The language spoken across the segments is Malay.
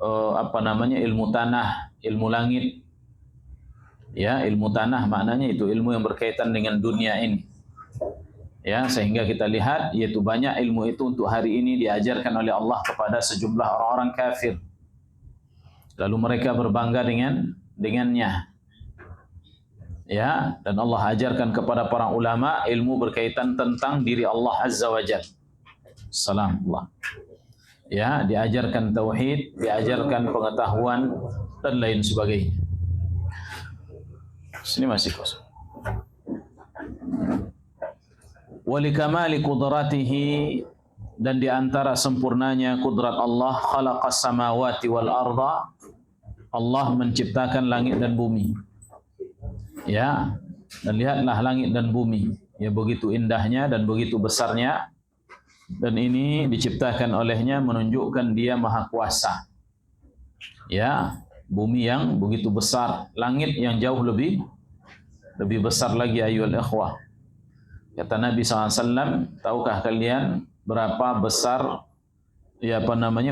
ilmu tanah, ilmu langit. Ya, ilmu tanah maknanya itu ilmu yang berkaitan dengan dunia ini. Ya, sehingga kita lihat yaitu banyak ilmu itu untuk hari ini diajarkan oleh Allah kepada sejumlah orang-orang kafir. Lalu mereka berbangga dengannya. Ya, dan Allah ajarkan kepada para ulama ilmu berkaitan tentang diri Allah Azza wa Jalla. Salamullah. Ya, diajarkan tauhid, diajarkan pengetahuan dan lain sebagainya. Sini masih kosong. Walikamali qudratihi, dan di antara sempurnanya kudrat Allah, khalaqas samawati wal arda, Allah menciptakan langit dan bumi. Ya, dan lihatlah langit dan bumi, ya begitu indahnya dan begitu besarnya, dan ini diciptakan olehnya menunjukkan dia maha kuasa. Ya, bumi yang begitu besar, langit yang jauh lebih besar lagi ayyuhal ikhwah. Kata Nabi SAW, tahukah kalian berapa besar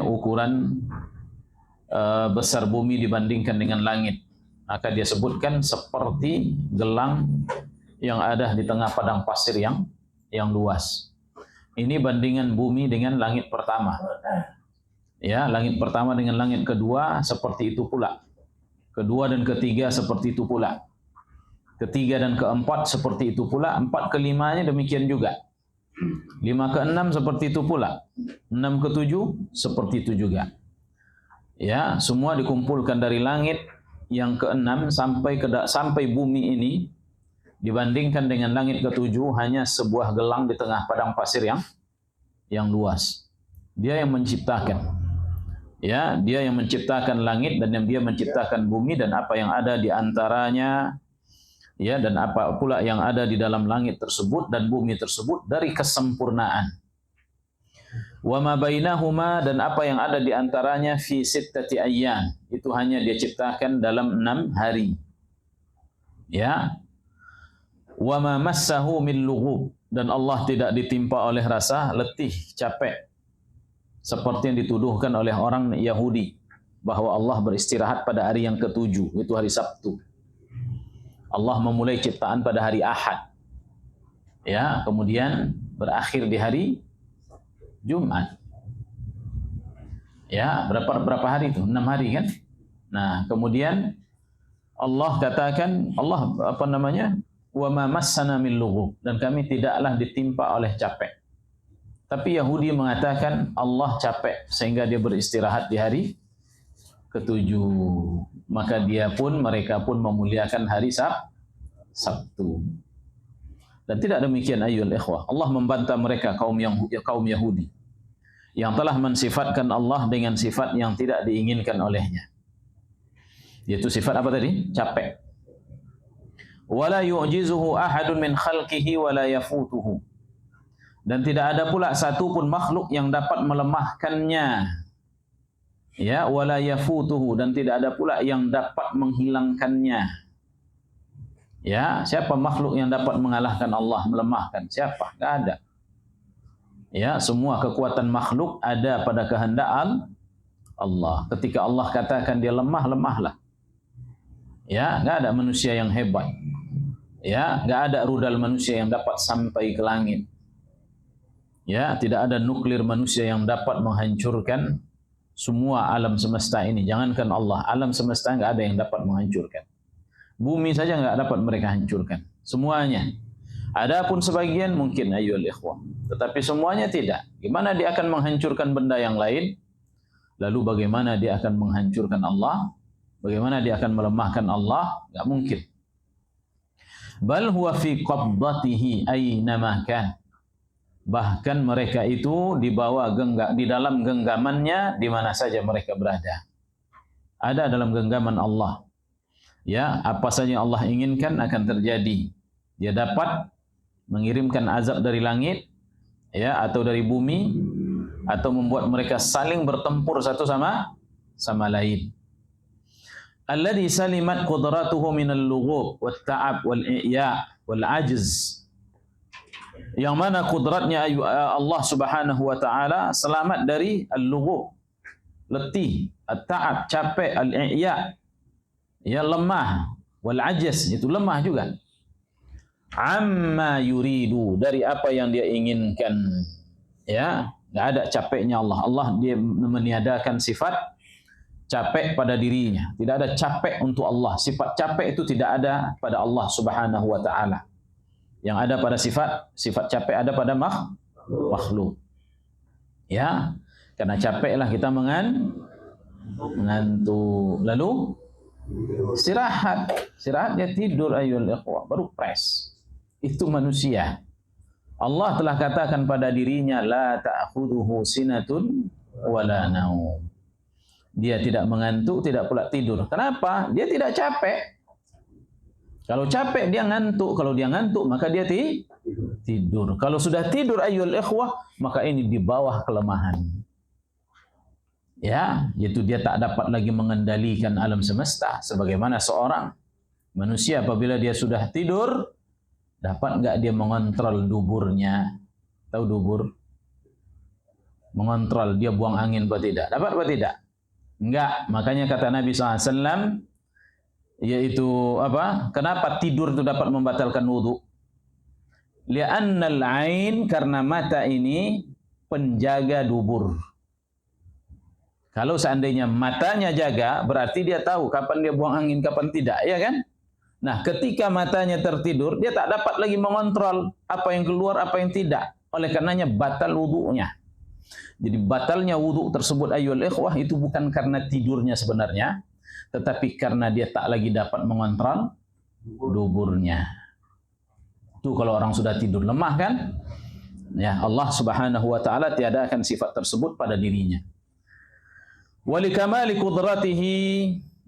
ukuran besar bumi dibandingkan dengan langit? Maka dia sebutkan seperti gelang yang ada di tengah padang pasir yang luas. Ini bandingan bumi dengan langit pertama. Ya, langit pertama dengan langit kedua seperti itu pula. Kedua dan ketiga seperti itu pula. Ketiga dan keempat seperti itu pula. Empat kelimanya demikian juga. 5 ke 6 seperti itu pula. 6 ke 7 seperti itu juga. Ya, semua dikumpulkan dari langit yang ke-6 sampai bumi ini, dibandingkan dengan langit ke-7 hanya sebuah gelang di tengah padang pasir yang luas. Dia yang menciptakan. Ya, dia yang menciptakan langit dan dia menciptakan bumi dan apa yang ada di antaranya. Ya, dan apa pula yang ada di dalam langit tersebut dan bumi tersebut dari kesempurnaan. Wa ma bainahuma, dan apa yang ada di antaranya fi sittati ayyam, itu hanya dia ciptakan dalam 6 hari. Ya. Wa ma massahu min lughub, dan Allah tidak ditimpa oleh rasa letih, capek, seperti yang dituduhkan oleh orang Yahudi bahwa Allah beristirahat pada hari yang ke-7, itu hari Sabtu. Allah memulai ciptaan pada hari Ahad. Ya, kemudian berakhir di hari Jumat. Ya, berapa hari itu? 6 hari kan? Nah, kemudian Allah katakan, wa ma massana min lughub, dan kami tidaklah ditimpa oleh capek. Tapi Yahudi mengatakan Allah capek sehingga dia beristirahat di hari ke-7. Maka mereka pun memuliakan hari Sabtu. Dan tidak demikian ayyuhal ikhwah. Allah membantah mereka kaum Yahudi yang telah mensifatkan Allah dengan sifat yang tidak diinginkan olehnya. Yaitu sifat apa tadi? Capek. Wala yu'jizuhu ahadun min khalqihi wala yafutuhu. Dan tidak ada pula satu pun makhluk yang dapat melemahkannya. Ya, wala yafutuhu, dan tidak ada pula yang dapat menghilangkannya. Ya, siapa makhluk yang dapat mengalahkan Allah, melemahkan? Siapa? Enggak ada. Ya, semua kekuatan makhluk ada pada kehendak Allah. Ketika Allah katakan dia lemah, lemahlah. Ya, enggak ada manusia yang hebat. Ya, enggak ada rudal manusia yang dapat sampai ke langit. Ya, tidak ada nuklir manusia yang dapat menghancurkan semua alam semesta ini. Jangankan Allah, alam semesta enggak ada yang dapat menghancurkan. Bumi saja enggak dapat mereka hancurkan. Semuanya. Adapun sebagian mungkin ayyuhal ikhwah. Tetapi semuanya tidak. Gimana dia akan menghancurkan benda yang lain? Lalu bagaimana dia akan menghancurkan Allah? Bagaimana dia akan melemahkan Allah? Enggak mungkin. Bal huwa fi qabdatihi aina ma kan. Bahkan mereka itu dibawa di dalam genggamannya di mana saja mereka berada. Ada dalam genggaman Allah. Ya, apa saja yang Allah inginkan akan terjadi. Dia dapat mengirimkan azab dari langit, ya, atau dari bumi, atau membuat mereka saling bertempur satu sama lain. Alladhi salimat qudratuhu minal lughub wat ta'ab wal i'ya wal ajz. Yang mana kudratnya Allah Subhanahu wa taala selamat dari al-lughub. letih, at-ta'ab, capek, al-i'ya, ya lemah, wal ajaz, itu lemah juga. Amma yuridu, dari apa yang dia inginkan. Ya, enggak ada capeknya Allah. Allah dia meniadakan sifat capek pada dirinya. Tidak ada capek untuk Allah. Sifat capek itu tidak ada pada Allah Subhanahu wa taala. Yang ada pada sifat capek ada pada makhluk. Ya, karena capeklah kita mengantuk. Lalu istirahat dia tidur ayyuhal ikhwah, baru fresh. Itu manusia. Allah telah katakan pada dirinya la ta'khudhuhu sinatun wala naum. Dia tidak mengantuk, tidak pula tidur. Kenapa? Dia tidak capek. Kalau capek dia ngantuk, kalau dia ngantuk maka dia tidur. Kalau sudah tidur ayyuhal ikhwah, maka ini di bawah kelemahan. Ya, yaitu dia tak dapat lagi mengendalikan alam semesta sebagaimana seorang manusia apabila dia sudah tidur, dapat enggak dia mengontrol duburnya? Tahu dubur? Mengontrol dia buang angin atau tidak? Dapat atau tidak? Enggak. Makanya kata Nabi SAW, yaitu apa? Kenapa tidur itu dapat membatalkan wudu? Li'annal ain, karena mata ini penjaga dubur. Kalau seandainya matanya jaga, berarti dia tahu kapan dia buang angin, kapan tidak, ya kan? Nah, ketika matanya tertidur, dia tak dapat lagi mengontrol apa yang keluar, apa yang tidak. Oleh karenanya batal wudunya. Jadi batalnya wudu tersebut ayyuhal ikhwah itu bukan karena tidurnya sebenarnya, tetapi karena dia tak lagi dapat mengontrol duburnya. Itu kalau orang sudah tidur lemah kan? Ya, Allah Subhanahu wa taala tiadakan sifat tersebut pada dirinya. Walikamali qudratihi,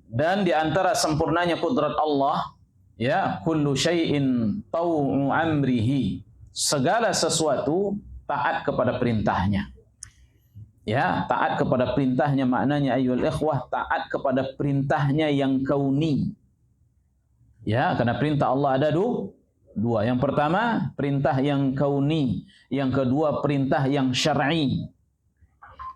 dan di antara sempurnanya kudrat Allah, ya, kullu syai'in taw'u amrihi, segala sesuatu taat kepada perintahnya. Ya, taat kepada perintahnya maknanya ayyuhal ikhwah, taat kepada perintahnya yang kauni. Ya, karena perintah Allah ada dua. Yang pertama, perintah yang kauni. Yang kedua, perintah yang syar'i.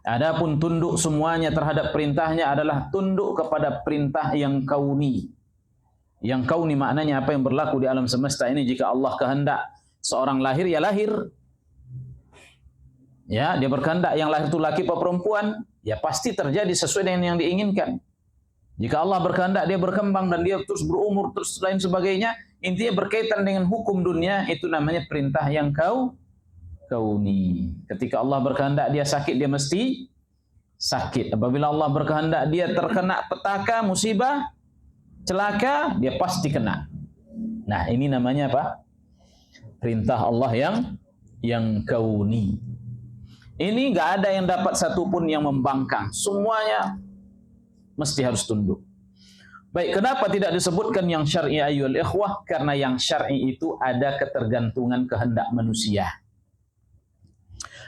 Adapun tunduk semuanya terhadap perintahnya adalah tunduk kepada perintah yang kauni. Yang kauni maknanya apa yang berlaku di alam semesta ini. Jika Allah kehendak seorang lahir, ya lahir. Ya, dia berkehendak yang lahir itu laki atau perempuan, ya pasti terjadi sesuai dengan yang diinginkan. Jika Allah berkehendak dia berkembang dan dia terus berumur, terus lain sebagainya, intinya berkaitan dengan hukum dunia, itu namanya perintah yang kauni. Ketika Allah berkehendak dia sakit, dia mesti sakit. Apabila Allah berkehendak dia terkena petaka, musibah, celaka, dia pasti kena. Nah, ini namanya apa? Perintah Allah yang kauni. Ini enggak ada yang dapat satupun yang membangkang. Semuanya mesti harus tunduk. Baik, kenapa tidak disebutkan yang syar'i ayyuhal ikhwah? Karena yang syar'i itu ada ketergantungan kehendak manusia.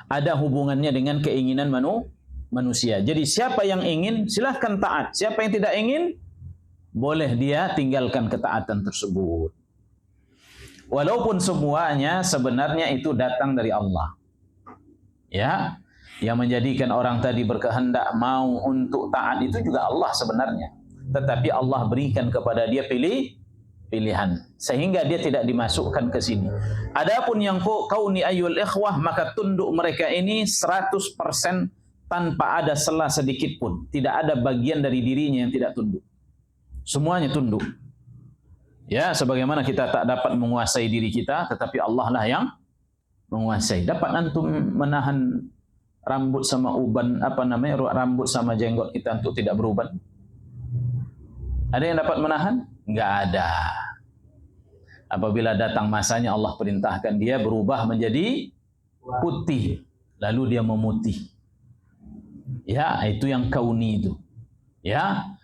Ada hubungannya dengan keinginan manusia. Jadi siapa yang ingin, silahkan taat. Siapa yang tidak ingin, boleh dia tinggalkan ketaatan tersebut. Walaupun semuanya sebenarnya itu datang dari Allah. Ya, yang menjadikan orang tadi berkehendak mau untuk taat itu juga Allah sebenarnya. Tetapi Allah berikan kepada dia pilihan sehingga dia tidak dimasukkan ke sini. Adapun yang kauni ayyul ikhwah, maka tunduk mereka ini 100% tanpa ada sela sedikit pun. Tidak ada bagian dari dirinya yang tidak tunduk. Semuanya tunduk. Ya, sebagaimana kita tak dapat menguasai diri kita, tetapi Allah lah yang menguasai. Dapat antum menahan rambut sama uban, rambut sama jenggot kita untuk tidak beruban? Ada yang dapat menahan? Enggak ada. Apabila datang masanya Allah perintahkan dia berubah menjadi putih, lalu dia memutih. Ya, itu yang kauni itu. Ya.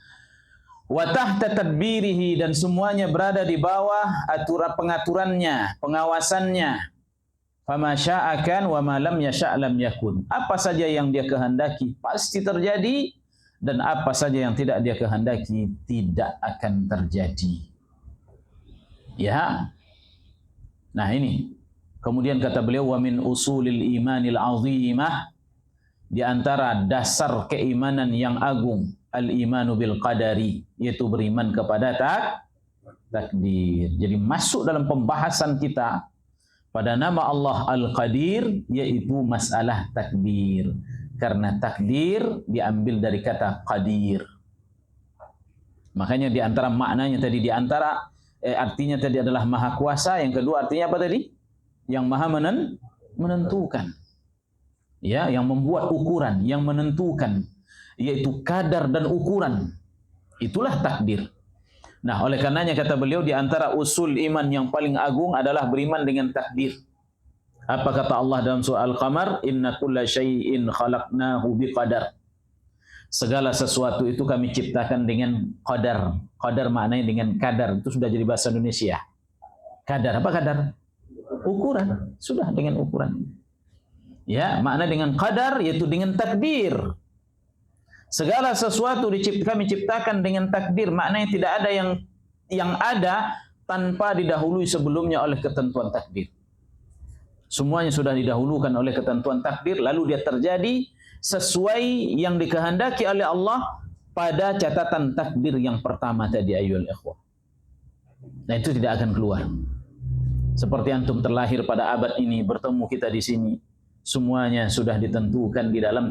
Wa tahta tadbirihi, dan semuanya berada di bawah pengaturannya, pengawasannya. Fama sya'akan wa ma lam yasha' lam yakun. Apa saja yang dia kehendaki pasti terjadi, dan apa saja yang tidak dia kehendaki tidak akan terjadi. Ya. Nah, ini. Kemudian kata beliau wa min usulil imanil azimah, di antara dasar keimanan yang agung al-imanu bil qadari, yaitu beriman kepada takdir. Jadi masuk dalam pembahasan kita pada nama Allah Al-Qadir, yaitu masalah takdir. Karena takdir diambil dari kata qadir. Makanya di antara maknanya tadi, di antara artinya tadi adalah maha kuasa, yang kedua artinya apa tadi? Yang maha menentukan. Ya, yang membuat ukuran, yang menentukan, yaitu kadar dan ukuran. Itulah takdir. Nah, oleh karenanya kata beliau, di antara usul iman yang paling agung adalah beriman dengan takdir. Apa kata Allah dalam surah Al-Qamar? Inna kulla syai'in khalaqnahu biqadar. Segala sesuatu itu kami ciptakan dengan qadar. Qadar maknanya dengan kadar. Itu sudah jadi bahasa Indonesia. Kadar, apa kadar? Ukuran. Sudah dengan ukuran. Ya, makna dengan qadar yaitu dengan takdir. Segala sesuatu kami ciptakan dengan takdir, maknanya tidak ada yang ada tanpa didahului sebelumnya oleh ketentuan takdir. Semuanya sudah didahulukan oleh ketentuan takdir, lalu dia terjadi sesuai yang dikehendaki oleh Allah pada catatan takdir yang pertama tadi, ayyuhal ikhwah. Nah, itu tidak akan keluar. Seperti antum terlahir pada abad ini, bertemu kita di sini, semuanya sudah ditentukan di dalam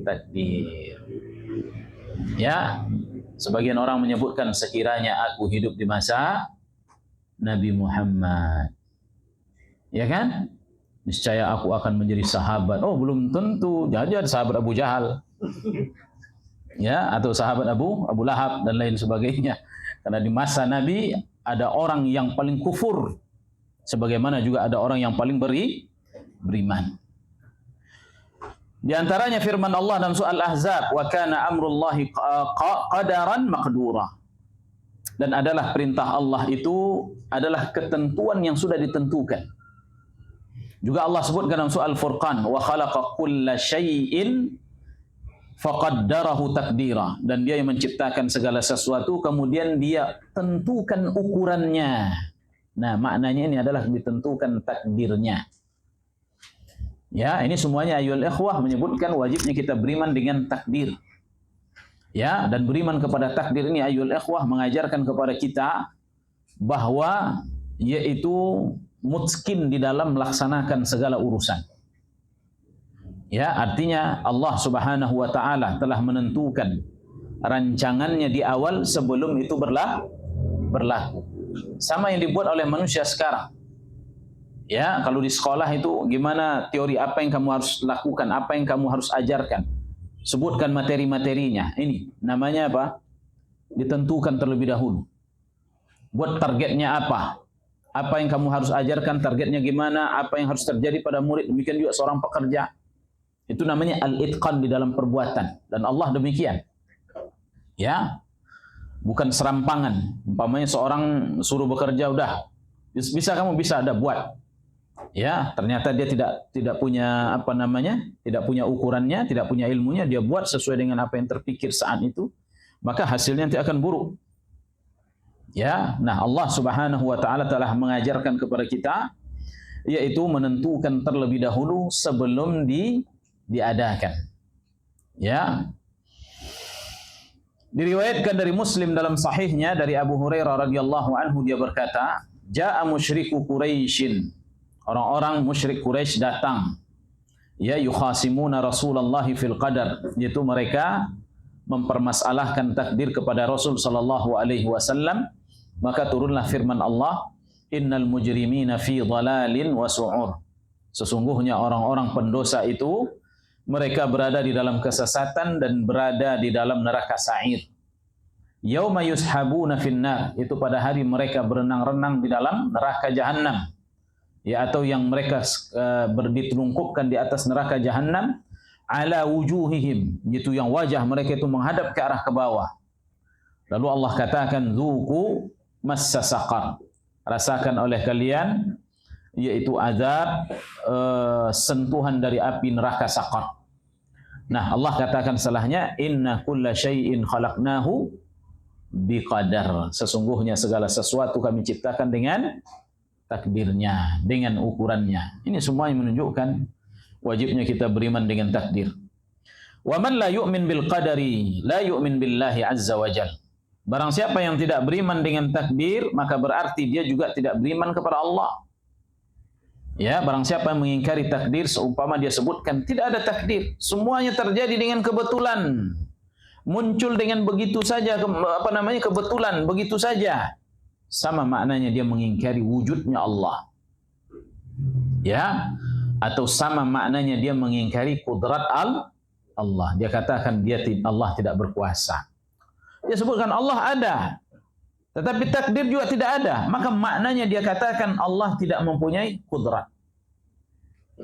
takdir. Ya, sebagian orang menyebutkan sekiranya aku hidup di masa Nabi Muhammad, ya kan? Niscaya aku akan menjadi sahabat. Oh, belum tentu. Jangan sahabat Abu Jahal, ya, atau sahabat Abu Lahab dan lain sebagainya. Karena di masa Nabi ada orang yang paling kufur, sebagaimana juga ada orang yang paling beriman. Di antaranya firman Allah dalam surah Al-Ahzab, wa kana amrullahi qadaran maqdura. Dan adalah perintah Allah itu adalah ketentuan yang sudah ditentukan. Juga Allah sebutkan dalam surah Al-Furqan, wa khalaqa kulla syai'in faqaddarahu takdira. Dan dia yang menciptakan segala sesuatu, kemudian dia tentukan ukurannya. Nah, maknanya ini adalah ditentukan takdirnya. Ya, ini semuanya ayyuhal ikhwah menyebutkan wajibnya kita beriman dengan takdir. Ya, dan beriman kepada takdir ini ayyuhal ikhwah mengajarkan kepada kita bahwa yaitu mutskin di dalam melaksanakan segala urusan. Ya, artinya Allah Subhanahu wa taala telah menentukan rancangannya di awal sebelum itu berlaku. Sama yang dibuat oleh manusia sekarang. Ya, kalau di sekolah itu gimana teori apa yang kamu harus lakukan, apa yang kamu harus ajarkan. Sebutkan materi-materinya. Ini namanya apa? Ditentukan terlebih dahulu. Buat targetnya apa? Apa yang kamu harus ajarkan, targetnya gimana, apa yang harus terjadi pada murid. Demikian juga seorang pekerja. Itu namanya al-itqan di dalam perbuatan. Dan Allah demikian. Ya. Bukan serampangan. Umpamanya seorang suruh bekerja, udah. Bisa kamu bisa, ada buat. Ya, ternyata dia tidak punya tidak punya ukurannya, tidak punya ilmunya, dia buat sesuai dengan apa yang terpikir saat itu, maka hasilnya nanti akan buruk. Ya, nah Allah Subhanahu wa taala telah mengajarkan kepada kita yaitu menentukan terlebih dahulu sebelum diadakan. Ya. Diriwayatkan dari Muslim dalam sahihnya dari Abu Hurairah radhiyallahu anhu, dia berkata, "Ja'a musyriku Quraisyin." Orang-orang musyrik Quraisy datang, ya, yukhasimuna Rasulullah fil qadar, yaitu mereka mempermasalahkan takdir kepada Rasul sallallahu alaihi wasallam. Maka turunlah firman Allah, innal mujrimina fi dhalalin wa su'ur. Sesungguhnya orang-orang pendosa itu mereka berada di dalam kesesatan dan berada di dalam neraka sa'ir. Yauma yushabuna finnar, itu pada hari mereka berenang-renang di dalam neraka jahanam. Ya, atau yang mereka ditelungkupkan di atas neraka jahanam, ala wujuhihim, itu yang wajah mereka itu menghadap ke arah ke bawah. Lalu Allah katakan, dzuqu massa saqar, rasakan oleh kalian yaitu azab sentuhan dari api neraka saqar. Nah, Allah katakan setelahnya, inna kulla syai'in khalaqnahu biqadar, sesungguhnya segala sesuatu kami ciptakan dengan takdirnya, dengan ukurannya. Ini semua yang menunjukkan Wajibnya kita beriman dengan takdir. Wa man la yu'min bil qadari la yu'min billahi azza wa jal. Barang siapa yang tidak beriman dengan takdir, maka berarti dia juga tidak beriman kepada Allah. Ya, barang siapa yang mengingkari takdir, seumpama dia sebutkan tidak ada takdir, semuanya terjadi dengan kebetulan. Muncul dengan begitu saja, kebetulan, begitu saja. Sama maknanya dia mengingkari wujudnya Allah. Ya, atau sama maknanya dia mengingkari kudrat Allah. Dia katakan Allah tidak berkuasa. Dia sebutkan Allah ada, tetapi takdir juga tidak ada. Maka maknanya dia katakan Allah tidak mempunyai kudrat,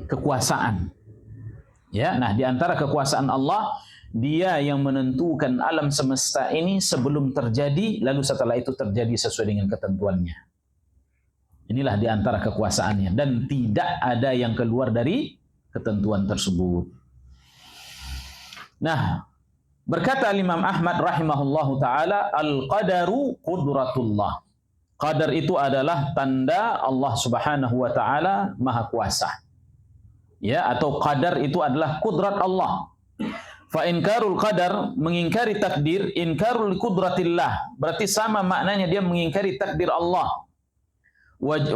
kekuasaan. Ya, nah di antara kekuasaan Allah, Dia yang menentukan alam semesta ini sebelum terjadi, lalu setelah itu terjadi sesuai dengan ketentuannya. Inilah di antara kekuasaannya, dan tidak ada yang keluar dari ketentuan tersebut. Nah, berkata Imam Ahmad rahimahullahu taala, al-qadaru qudratullah. Qadar itu adalah tanda Allah Subhanahu wa taala Maha Kuasa. Ya, atau qadar itu adalah kudrat Allah. Fa inkarul qadar, mengingkari takdir, inkarul qudratillah, berarti sama maknanya dia mengingkari takdir Allah.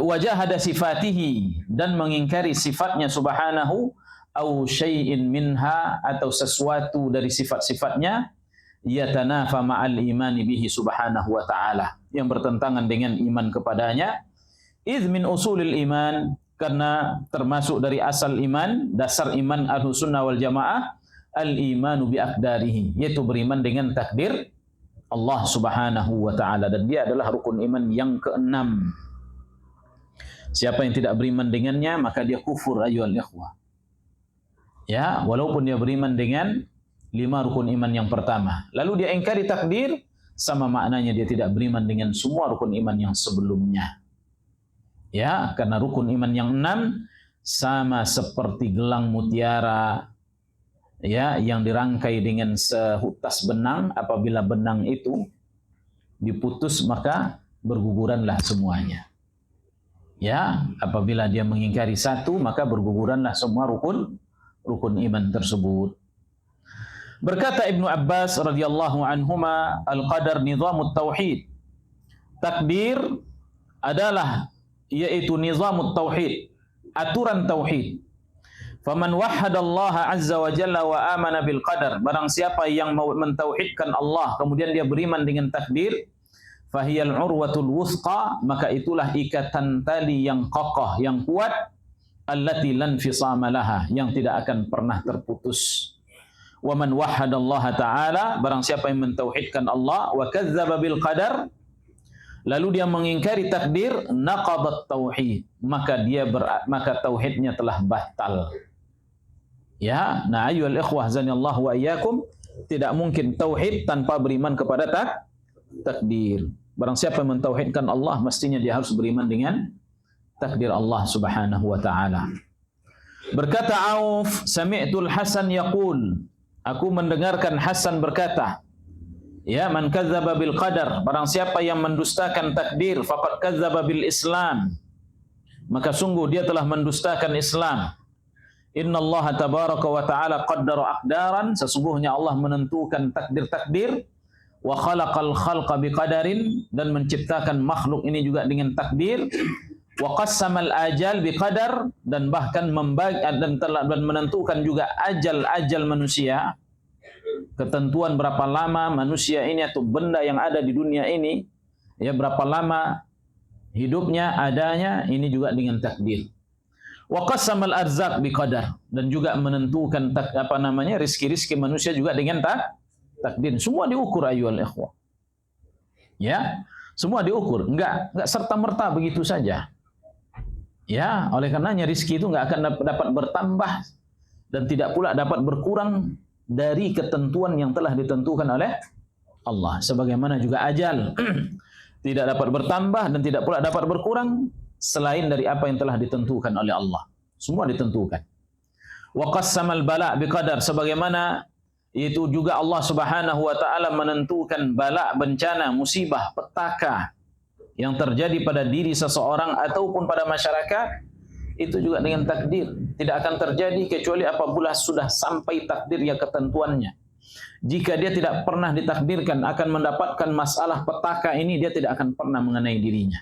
Wajahada sifatihi, dan mengingkari sifatnya subhanahu, au syai'in minha, atau sesuatu dari sifat-sifatnya, yatanafa ma'al imani bihi subhanahu wa ta'ala, yang bertentangan dengan iman kepadanya. Idh min usulil iman, karena termasuk dari asal iman, dasar iman Ahlussunnah wal Jamaah, al-imanu bi aqdarihi, yaitu beriman dengan takdir Allah Subhanahu wa taala, dan dia adalah rukun iman yang keenam. Siapa yang tidak beriman dengannya, maka dia kufur ayyuhal ikhwah. Ya, walaupun dia beriman dengan 5 rukun iman yang pertama, lalu dia ingkari takdir, sama maknanya dia tidak beriman dengan semua rukun iman yang sebelumnya. Ya, karena rukun iman yang 6 sama seperti gelang mutiara, ya, yang dirangkai dengan sehutas benang. Apabila benang itu diputus, maka berguguranlah semuanya. Ya, apabila dia mengingkari satu, maka berguguranlah semua rukun iman tersebut. Berkata Ibnu Abbas radhiyallahu anhuma, al-qadar nizamut tauhid. Takdir adalah yaitu nizamut tauhid, aturan tauhid. Faman wahhadallaha azza wa jalla wa amana bil qadar, barang siapa yang mau mentauhidkan Allah kemudian dia beriman dengan takdir, fahiyal urwatul wuthqa, maka itulah ikatan tali yang kokoh, yang kuat, allati lan fisama laha, yang tidak akan pernah terputus. Wa man wahhadallaha ta'ala, barang siapa yang mentauhidkan Allah, wa kadzdzaba bil qadar, lalu dia mengingkari takdir, naqadat tauhid, maka tauhidnya telah batal. Ya, nah ayyuhal ikhwah zanillahu wa iyyakum, tidak mungkin tauhid tanpa beriman kepada takdir. Barang siapa yang mentauhidkan Allah, mestinya dia harus beriman dengan takdir Allah Subhanahu wa taala. Berkata Auf, sami'tul Hasan yaqul, aku mendengarkan Hasan berkata, ya, man kadzdzaba bil qadar, barang siapa yang mendustakan takdir, faqad kadzdzaba bil Islam, maka sungguh dia telah mendustakan Islam. Innallaha tabaraka wa ta'ala qaddara aqdaran, sesungguhnya Allah menentukan takdir-takdir, wa khalaqal khalqa biqadarin, dan menciptakan makhluk ini juga dengan takdir, wa qassamal ajal biqadar, dan bahkan membagi dan menentukan juga ajal manusia, ketentuan berapa lama manusia ini atau benda yang ada di dunia ini, ya, berapa lama hidupnya, adanya, ini juga dengan takdir. Wa qassamal arzaq biqadar, dan juga menentukan rizki-rizki manusia juga dengan takdir. Semua diukur ayyuhal ikhwah. Ya, semua diukur, enggak serta-merta begitu saja. Ya, oleh karenanya rizki itu enggak akan dapat bertambah dan tidak pula dapat berkurang dari ketentuan yang telah ditentukan oleh Allah. Sebagaimana juga ajal tidak dapat bertambah dan tidak pula dapat berkurang selain dari apa yang telah ditentukan oleh Allah. Semua ditentukan. Wa qassamal bala biqadar, sebagaimana itu juga Allah Subhanahu wa taala menentukan bala, bencana, musibah, petaka yang terjadi pada diri seseorang ataupun pada masyarakat itu juga dengan takdir. Tidak akan terjadi kecuali apabila sudah sampai takdir yang ketentuannya. Jika dia tidak pernah ditakdirkan akan mendapatkan masalah petaka ini, dia tidak akan pernah mengenai dirinya.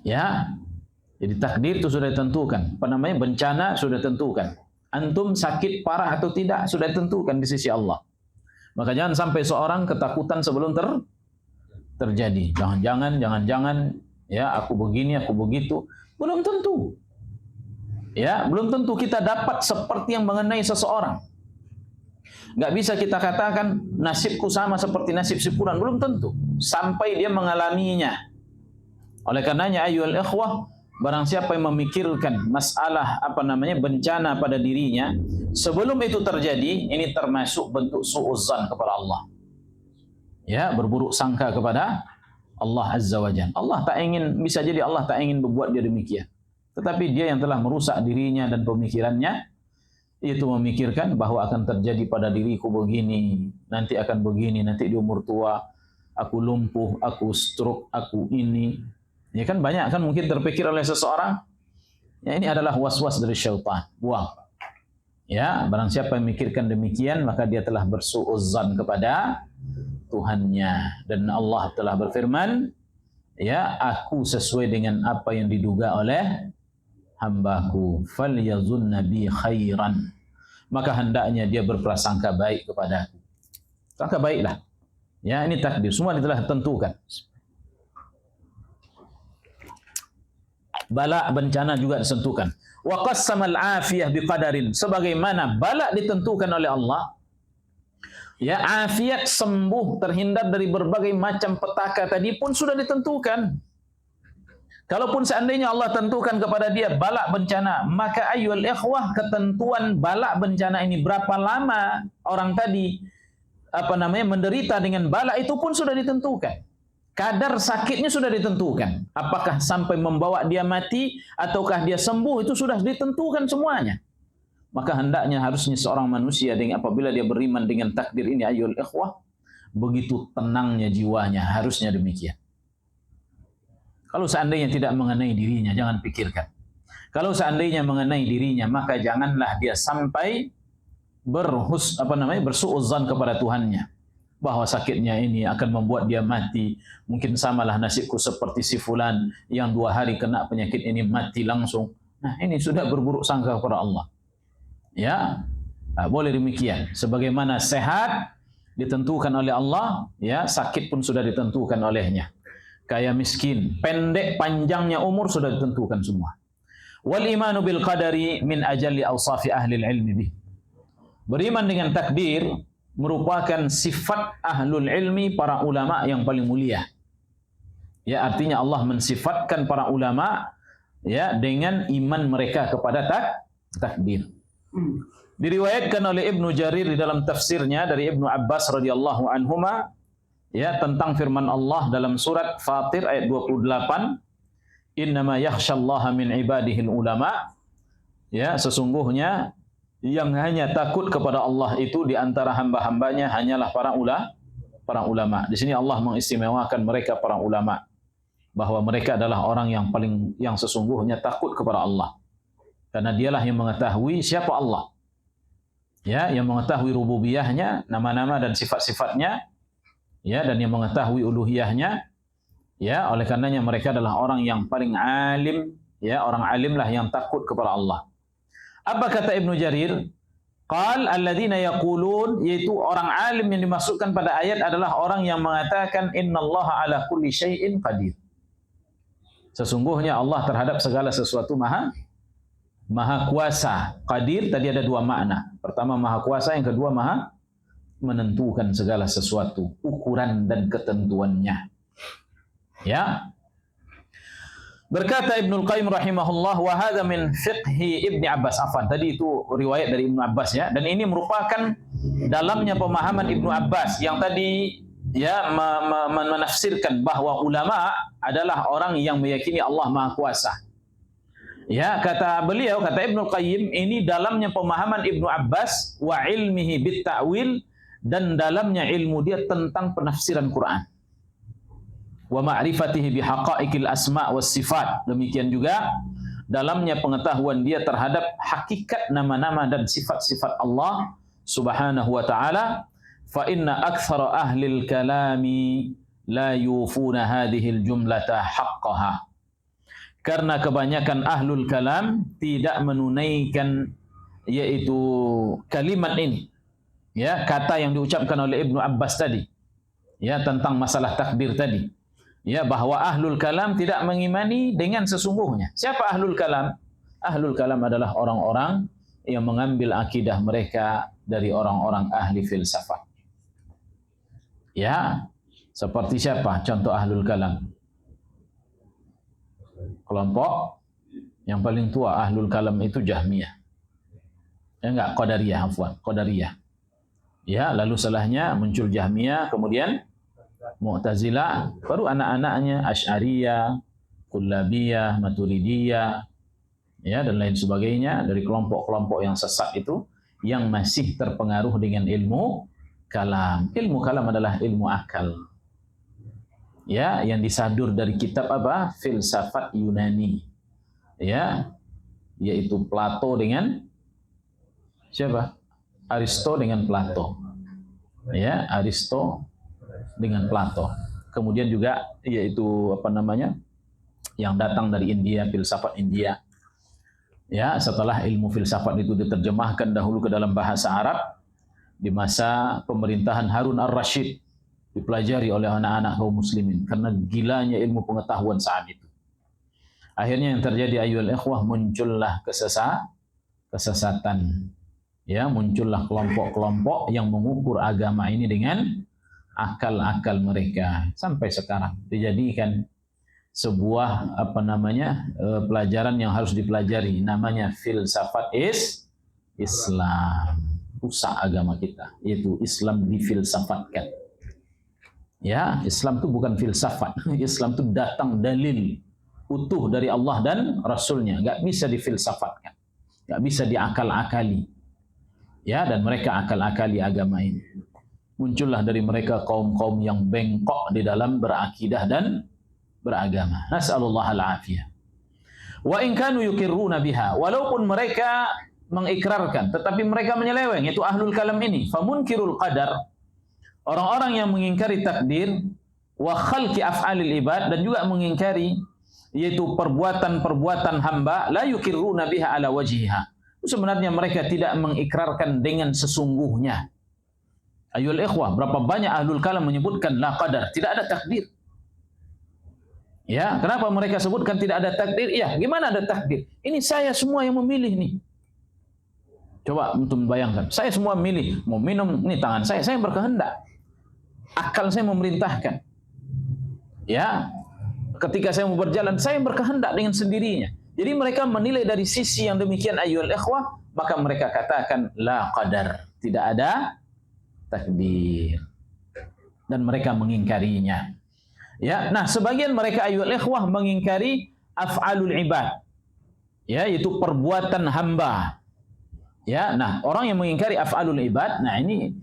Ya, jadi takdir itu sudah ditentukan. Apa namanya, bencana sudah ditentukan. Antum sakit parah atau tidak sudah ditentukan di sisi Allah. Maka jangan sampai seorang ketakutan sebelum terjadi. Jangan-jangan, ya aku begini, aku begitu. Belum tentu. Ya, belum tentu kita dapat seperti yang mengenai seseorang. Nggak bisa kita katakan nasibku sama seperti nasib si fulan, belum tentu. Sampai dia mengalaminya. Oleh karenanya ayyuhal ikhwah, barang siapa yang memikirkan masalah bencana pada dirinya sebelum itu terjadi, ini termasuk bentuk su'uzzan kepada Allah. Ya, berburuk sangka kepada Allah Azza wa Jalla. Allah tak ingin, bisa jadi Allah tak ingin berbuat dia demikian. Tetapi dia yang telah merusak dirinya dan pemikirannya, itu memikirkan bahwa akan terjadi pada diriku begini, nanti akan begini, nanti di umur tua aku lumpuh, aku stroke, aku ini. Ya kan banyak kan mungkin terpikir oleh seseorang. Ya, ini adalah was-was dari syaitan. Buang. Ya, barang siapa yang memikirkan demikian, maka dia telah bersuuzzan kepada Tuhannya. Dan Allah telah berfirman, ya, aku sesuai dengan apa yang diduga oleh hambaku. Falyazunna bi khairan. Maka hendaknya dia berprasangka baik kepadaku. Sangka baiklah. Ya, ini takdir. Semua telah ditentukan. Bala bencana juga ditentukan. Wa qassamal afiyah biqadarin. Sebagaimana bala ditentukan oleh Allah, ya, afiat sembuh terhindar dari berbagai macam petaka tadi pun sudah ditentukan. Kalaupun seandainya Allah tentukan kepada dia bala bencana, maka ayyuhal ikhwah, ketentuan bala bencana ini berapa lama orang tadi menderita dengan bala itu pun sudah ditentukan. Kadar sakitnya sudah ditentukan. Apakah sampai membawa dia mati ataukah dia sembuh, itu sudah ditentukan semuanya. Maka hendaknya harusnya seorang manusia dengan apabila dia beriman dengan takdir ini ayyuhal ikhwah, begitu tenangnya jiwanya, harusnya demikian. Kalau seandainya tidak mengenai dirinya, jangan pikirkan. Kalau seandainya mengenai dirinya, maka janganlah dia sampai bersuuzzan kepada Tuhannya. Bahwa sakitnya ini akan membuat dia mati. Mungkin samalah nasibku seperti si fulan yang 2 hari kena penyakit ini mati langsung. Nah, ini sudah berburuk sangka kepada Allah. Ya, boleh demikian. Sebagaimana sehat ditentukan oleh Allah, ya, sakit pun sudah ditentukan olehnya. Kaya miskin, pendek panjangnya umur sudah ditentukan semua. Wal imanu bil qadari min ajalli awsafi ahli ilmi bih. Beriman dengan takdir merupakan sifat ahlul ilmi, para ulama yang paling mulia. Ya, artinya Allah mensifatkan para ulama, ya, dengan iman mereka kepada takdir. Diriwayatkan oleh Ibnu Jarir di dalam tafsirnya dari Ibnu Abbas radhiyallahu anhuma, ya, tentang firman Allah dalam surat Fatir ayat 28, innama yakhsyallaha min ibadihil ulama. Ya, sesungguhnya yang hanya takut kepada Allah itu di antara hamba-hambanya hanyalah para ulama. Di sini Allah mengistimewakan mereka para ulama, bahwa mereka adalah orang yang sesungguhnya takut kepada Allah. Karena dialah yang mengetahui siapa Allah. Ya, yang mengetahui rububiyahnya, nama-nama dan sifat-sifatnya, ya, dan yang mengetahui uluhiyahnya. Ya, oleh karenanya mereka adalah orang yang paling alim, ya, orang alimlah yang takut kepada Allah. Apa kata Ibnu Jarir? Qal alladzina yaqulun, yaitu orang alim yang dimaksudkan pada ayat adalah orang yang mengatakan innallaha ala kulli syai'in qadir. Sesungguhnya Allah terhadap segala sesuatu maha kuasa. Qadir tadi ada 2 makna. Pertama maha kuasa, yang kedua maha menentukan segala sesuatu, ukuran dan ketentuannya. Ya. Berkata Ibnul Qayyim rahimahullah, wa hadza min fiqhi Ibni Abbas. Afwan, tadi itu riwayat dari Ibnu Abbas, ya, dan ini merupakan dalamnya pemahaman Ibnu Abbas yang tadi, ya, menafsirkan bahwa ulama adalah orang yang meyakini Allah Maha Kuasa. Ya, kata beliau, kata Ibnul Qayyim, ini dalamnya pemahaman Ibnu Abbas wa ilmihi bit ta'wil, dan dalamnya ilmu dia tentang penafsiran Quran. Wa ma'rifatihi bihaqa'iqil asma' was sifat. Demikian juga dalamnya pengetahuan dia terhadap hakikat nama-nama dan sifat-sifat Allah Subhanahu wa taala, fa inna aktsara ahlil kalami la yufuna hadhil jumlata haqqaha. Karena kebanyakan ahlul kalam tidak menunaikan yaitu kalimat ini, ya, kata yang diucapkan oleh Ibnu Abbas tadi, ya, tentang masalah takdir tadi, ya, bahwa ahlul kalam tidak mengimani dengan sesungguhnya. Siapa ahlul kalam? Ahlul kalam adalah orang-orang yang mengambil akidah mereka dari orang-orang ahli filsafat. Ya, seperti siapa contoh ahlul kalam? Kelompok yang paling tua ahlul kalam itu Jahmiyah. Ya enggak, Qadariyah, afwan, Qadariyah. Ya, lalu setelahnya muncul Jahmiyah, kemudian Mu'tazilah, baru anak-anaknya Asy'ariyah, Kullabiyah, Maturidiyah, ya, dan lain sebagainya dari kelompok-kelompok yang sesat itu yang masih terpengaruh dengan ilmu kalam. Ilmu kalam adalah ilmu akal. Ya, yang disadur dari kitab apa? Filsafat Yunani. Ya, yaitu Plato dengan siapa? Aristo dengan Plato. Ya, Aristo dengan Plato. Kemudian juga yaitu apa namanya? Yang datang dari India, filsafat India. Ya, setelah ilmu filsafat itu diterjemahkan dahulu ke dalam bahasa Arab di masa pemerintahan Harun ar-Rasyid, dipelajari oleh anak-anak kaum muslimin karena gilanya ilmu pengetahuan saat itu. Akhirnya yang terjadi ayyuhal ikhwah, muncullah kesesatan. Ya, muncullah kelompok-kelompok yang mengukur agama ini dengan akal-akal mereka sampai sekarang dijadikan sebuah apa namanya pelajaran yang harus dipelajari, namanya filsafat Islam. Rusak agama kita, yaitu Islam difilsafatkan. Ya, Islam itu bukan filsafat. Islam itu datang dalil utuh dari Allah dan Rasulnya. Enggak bisa difilsafatkan, enggak bisa diakal-akali. Ya, dan mereka akal-akali agama ini. Muncullah dari mereka kaum-kaum yang bengkok di dalam berakidah dan beragama. Nas'alullah al-afiyah. Wa in kanu yuqirruna biha, walaupun mereka mengikrarkan, tetapi mereka menyeleweng, yaitu ahlul kalam ini. Famunkirul qadar, orang-orang yang mengingkari takdir, wa khalqi af'alil ibad, dan juga mengingkari yaitu perbuatan-perbuatan hamba, la yuqirruna biha ala wajhiha. Sebenarnya mereka tidak mengikrarkan dengan sesungguhnya. Ayyuhal ikhwah, berapa banyak ahlul kalam menyebutkan la qadar, tidak ada takdir. Ya, kenapa mereka sebutkan tidak ada takdir? Ya, gimana ada takdir? Ini saya semua yang memilih nih. Coba untuk membayangkan, saya semua milih, mau minum, ini tangan saya berkehendak. Akal saya memerintahkan. Ya, ketika saya mau berjalan, saya berkehendak dengan sendirinya. Jadi mereka menilai dari sisi yang demikian ayyuhal ikhwah, maka mereka katakan la qadar, tidak ada takdir. Dan mereka mengingkarinya. Ya, nah sebagian mereka ayyuhal ikhwah mengingkari af'alul ibad. Ya, yaitu perbuatan hamba. Ya, nah orang yang mengingkari af'alul ibad, nah ini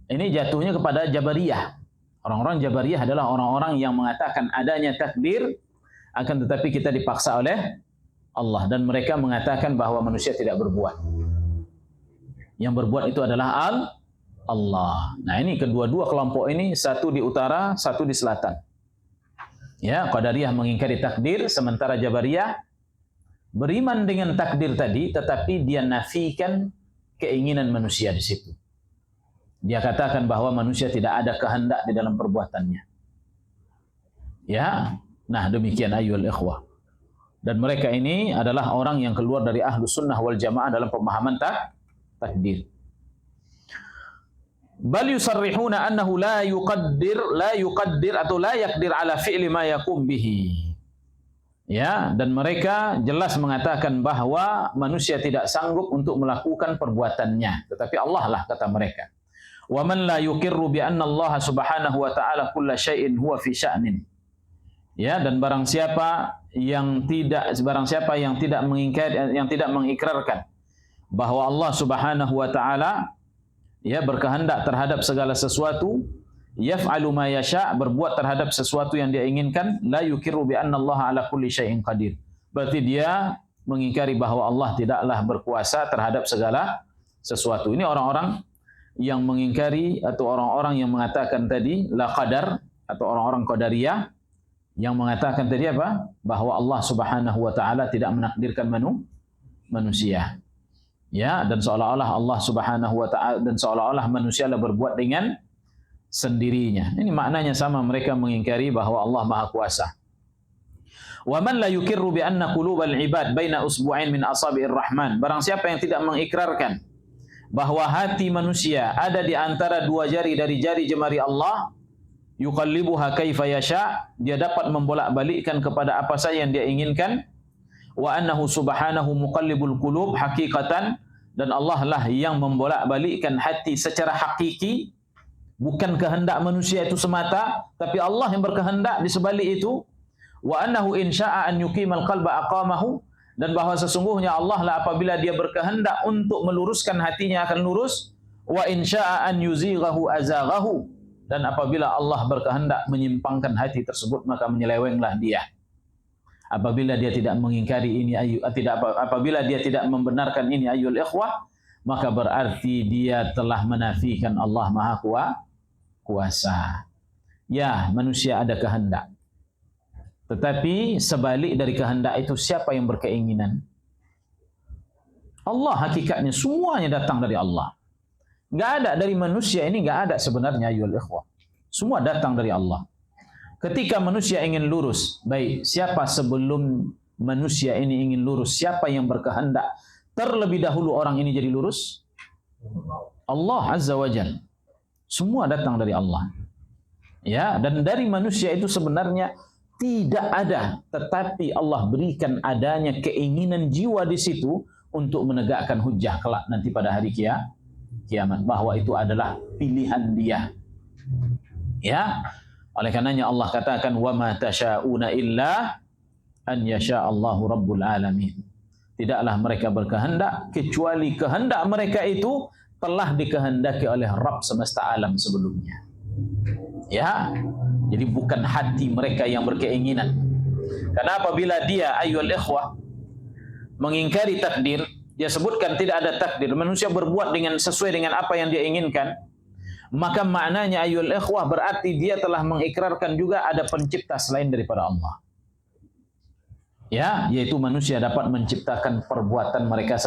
jatuhnya kepada Jabariyah. Orang-orang Jabariyah adalah orang-orang yang mengatakan adanya takdir, akan tetapi kita dipaksa oleh Allah, dan mereka mengatakan bahwa manusia tidak berbuat. Yang berbuat itu adalah Allah. Nah, ini kedua-dua kelompok ini, satu di utara, satu di selatan. Ya, Qadariyah mengingkari takdir, sementara Jabariyah beriman dengan takdir tadi, tetapi dia nafikan keinginan manusia di situ. Dia katakan bahwa manusia tidak ada kehendak di dalam perbuatannya. Ya, nah demikian ayyuhal ikhwah. Dan mereka ini adalah orang yang keluar dari ahlu sunnah wal jamaah dalam pemahaman takdir. Bal yusarrihuna annahu la yuqaddir atau la yaqdir ala fi'li ma yaqum bihi. Ya, dan mereka jelas mengatakan bahwa manusia tidak sanggup untuk melakukan perbuatannya, tetapi Allah lah, kata mereka. Wa man la yuqirru bi anna Allah subhanahu wa ta'ala kulla syai'in huwa fi sya'nin. Ya, dan barang siapa yang tidak mengingkari, yang tidak mengikrarkan bahwa Allah Subhanahu wa taala ya berkehendak terhadap segala sesuatu, yaf'alu ma yasha', berbuat terhadap sesuatu yang dia inginkan, la yuqirru bi anna Allah ala kulli syai'in qadir. Berarti dia mengingkari bahwa Allah tidaklah berkuasa terhadap segala sesuatu. Ini orang-orang yang mengingkari atau orang-orang yang mengatakan tadi la qadar atau orang-orang qadariyah yang mengatakan tadi apa? Bahwa Allah Subhanahu wa taala tidak menakdirkan manusia. Ya, dan seolah-olah Allah Subhanahu wa taala dan seolah-olah manusialah berbuat dengan sendirinya. Ini maknanya sama, mereka mengingkari bahwa Allah Maha Kuasa. Wa man la yukirru bi anna qulubal ibad baina usbu'ain min asabi'ir rahman. Barang siapa yang tidak mengikrarkan bahwa hati manusia ada di antara dua jari dari jari jemari Allah, yuqallibuha kaifa yasha, dia dapat membolak-balikkan kepada apa saja yang dia inginkan. Wa annahu subhanahu muqallibul qulub haqiqatan, dan Allah lah yang membolak-balikkan hati secara hakiki, bukan kehendak manusia itu semata, tapi Allah yang berkehendak di sebalik itu. Wa annahu in syaa'a an yuqimal qalba aqamahu, dan bahwa sesungguhnya Allah lah apabila dia berkehendak untuk meluruskan hatinya akan lurus. Wa in syaa'a an yuzighahu azaghahu, dan apabila Allah berkehendak menyimpangkan hati tersebut maka menyelewenglah dia. Apabila dia tidak mengingkari ini apabila dia tidak membenarkan ini ayyul ikhwah, maka berarti dia telah menafikan Allah Maha Kuasa. Ya, manusia ada kehendak. Tetapi sebalik dari kehendak itu siapa yang berkeinginan? Allah hakikatnya semuanya datang dari Allah. Enggak ada dari manusia ini, enggak ada sebenarnya ayyul ikhwah. Semua datang dari Allah. Ketika manusia ingin lurus, baik, siapa sebelum manusia ini ingin lurus? Siapa yang berkehendak terlebih dahulu orang ini jadi lurus? Allah Azza wa Jalla. Semua datang dari Allah. Ya, dan dari manusia itu sebenarnya tidak ada, tetapi Allah berikan adanya keinginan jiwa di situ untuk menegakkan hujjah kelak nanti pada hari kiamat, bahwa itu adalah pilihan dia. Ya. Oleh karenanya Allah katakan wa ma tasyauna illa an yasha Allahu rabbul alamin. Tidaklah mereka berkehendak kecuali kehendak mereka itu telah dikehendaki oleh Rabb semesta alam sebelumnya. Ya. Jadi bukan hati mereka yang berkeinginan. Karena apabila dia ayyul ikhwah mengingkari takdir, dia sebutkan tidak ada takdir, manusia berbuat dengan sesuai dengan apa yang dia inginkan, maka maknanya ayyul ikhwah berarti dia telah mengikrarkan juga ada pencipta selain daripada Allah. Ya, yaitu manusia dapat menciptakan perbuatan mereka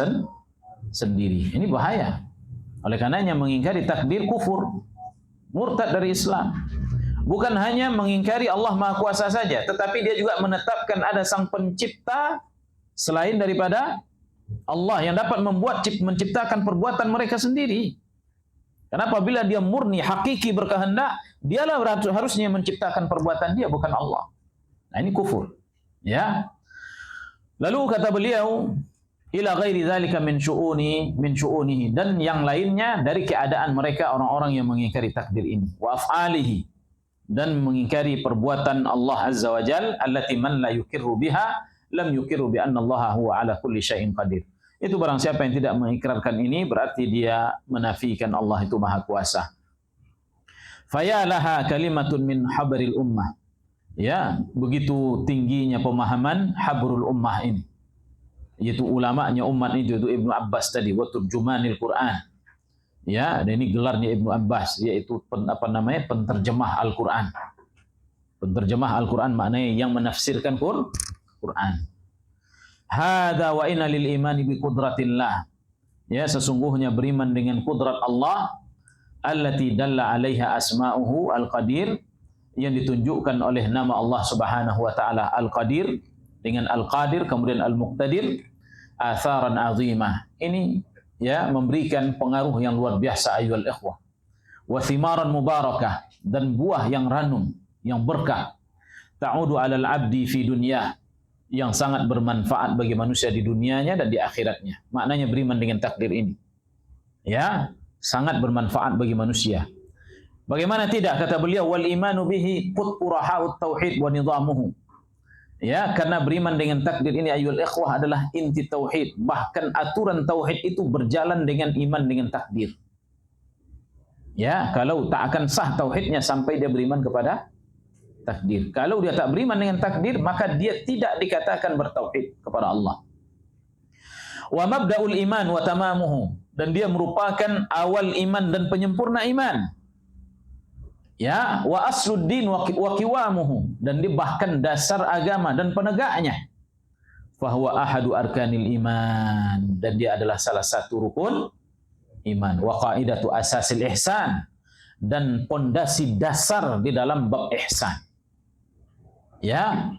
sendiri. Ini bahaya. Oleh karenanya mengingkari takdir kufur, murtad dari Islam. Bukan hanya mengingkari Allah Maha Kuasa saja, tetapi dia juga menetapkan ada sang pencipta selain daripada Allah yang dapat menciptakan perbuatan mereka sendiri. Karena apabila dia murni, hakiki berkehendak, dialah harusnya menciptakan perbuatan dia, bukan Allah. Nah, ini kufur. Ya. Lalu kata beliau, ila ghairi dzalika min syu'unihi, dan yang lainnya dari keadaan mereka orang-orang yang mengingkari takdir ini, wa af'alihi, dan mengingkari perbuatan Allah Azza wa Jalla, allati man la yukirru biha lam yukirru bi anna Allah huwa ala kulli syai'in qadir. Itu barang siapa yang tidak mengikrarkan ini berarti dia menafikan Allah itu Maha Kuasa. Faya laha kalimatun min habril ummah. Ya, begitu tingginya pemahaman habrul ummah ini. Yaitu ulamanya umat itu Ibnu Abbas tadi, wa turjumanil Quran. Ya, dan ini gelarnya Ibnu Abbas, yaitu penterjemah Al-Quran. Penterjemah Al-Quran maknanya yang menafsirkan Quran. Hadza wa inna lil imani bi qudratillah. Ya, sesungguhnya beriman dengan kudrat Allah allati dalla 'alaiha asma'uhu al-qadir, yang ditunjukkan oleh nama Allah Subhanahu wa taala Al-Qadir dengan Al-Qadir kemudian Al-Muqtadir, atharan 'azimah. Ini ya memberikan pengaruh yang luar biasa ayyuhal ikhwah. Wa thimaran mubarakah, dan buah yang ranum, yang berkah. Ta'udu 'alal 'abdi fi dunyah, yang sangat bermanfaat bagi manusia di dunianya dan di akhiratnya. Maknanya beriman dengan takdir ini. Ya, sangat bermanfaat bagi manusia. Bagaimana tidak, kata beliau, wal imanu bihi quturahaut tauhid wa nizamuhu. Ya, karena beriman dengan takdir ini ayyul ikhwah adalah inti tauhid. Bahkan aturan tauhid itu berjalan dengan iman dengan takdir. Ya, kalau tak akan sah tauhidnya sampai dia beriman kepada takdir. Kalau dia tak beriman dengan takdir, maka dia tidak dikatakan bertauhid kepada Allah. Wa mabda'ul iman wa tamamuhu, dan dia merupakan awal iman dan penyempurna iman. Ya, wa asluddin wa qiwamuhu, dan dia bahkan dasar agama dan penegaknya. Fahuwa ahadu arkanil iman, dan dia adalah salah satu rukun iman. Wa qaidatu asasil ihsan, dan pondasi dasar di dalam bab ihsan. Ya.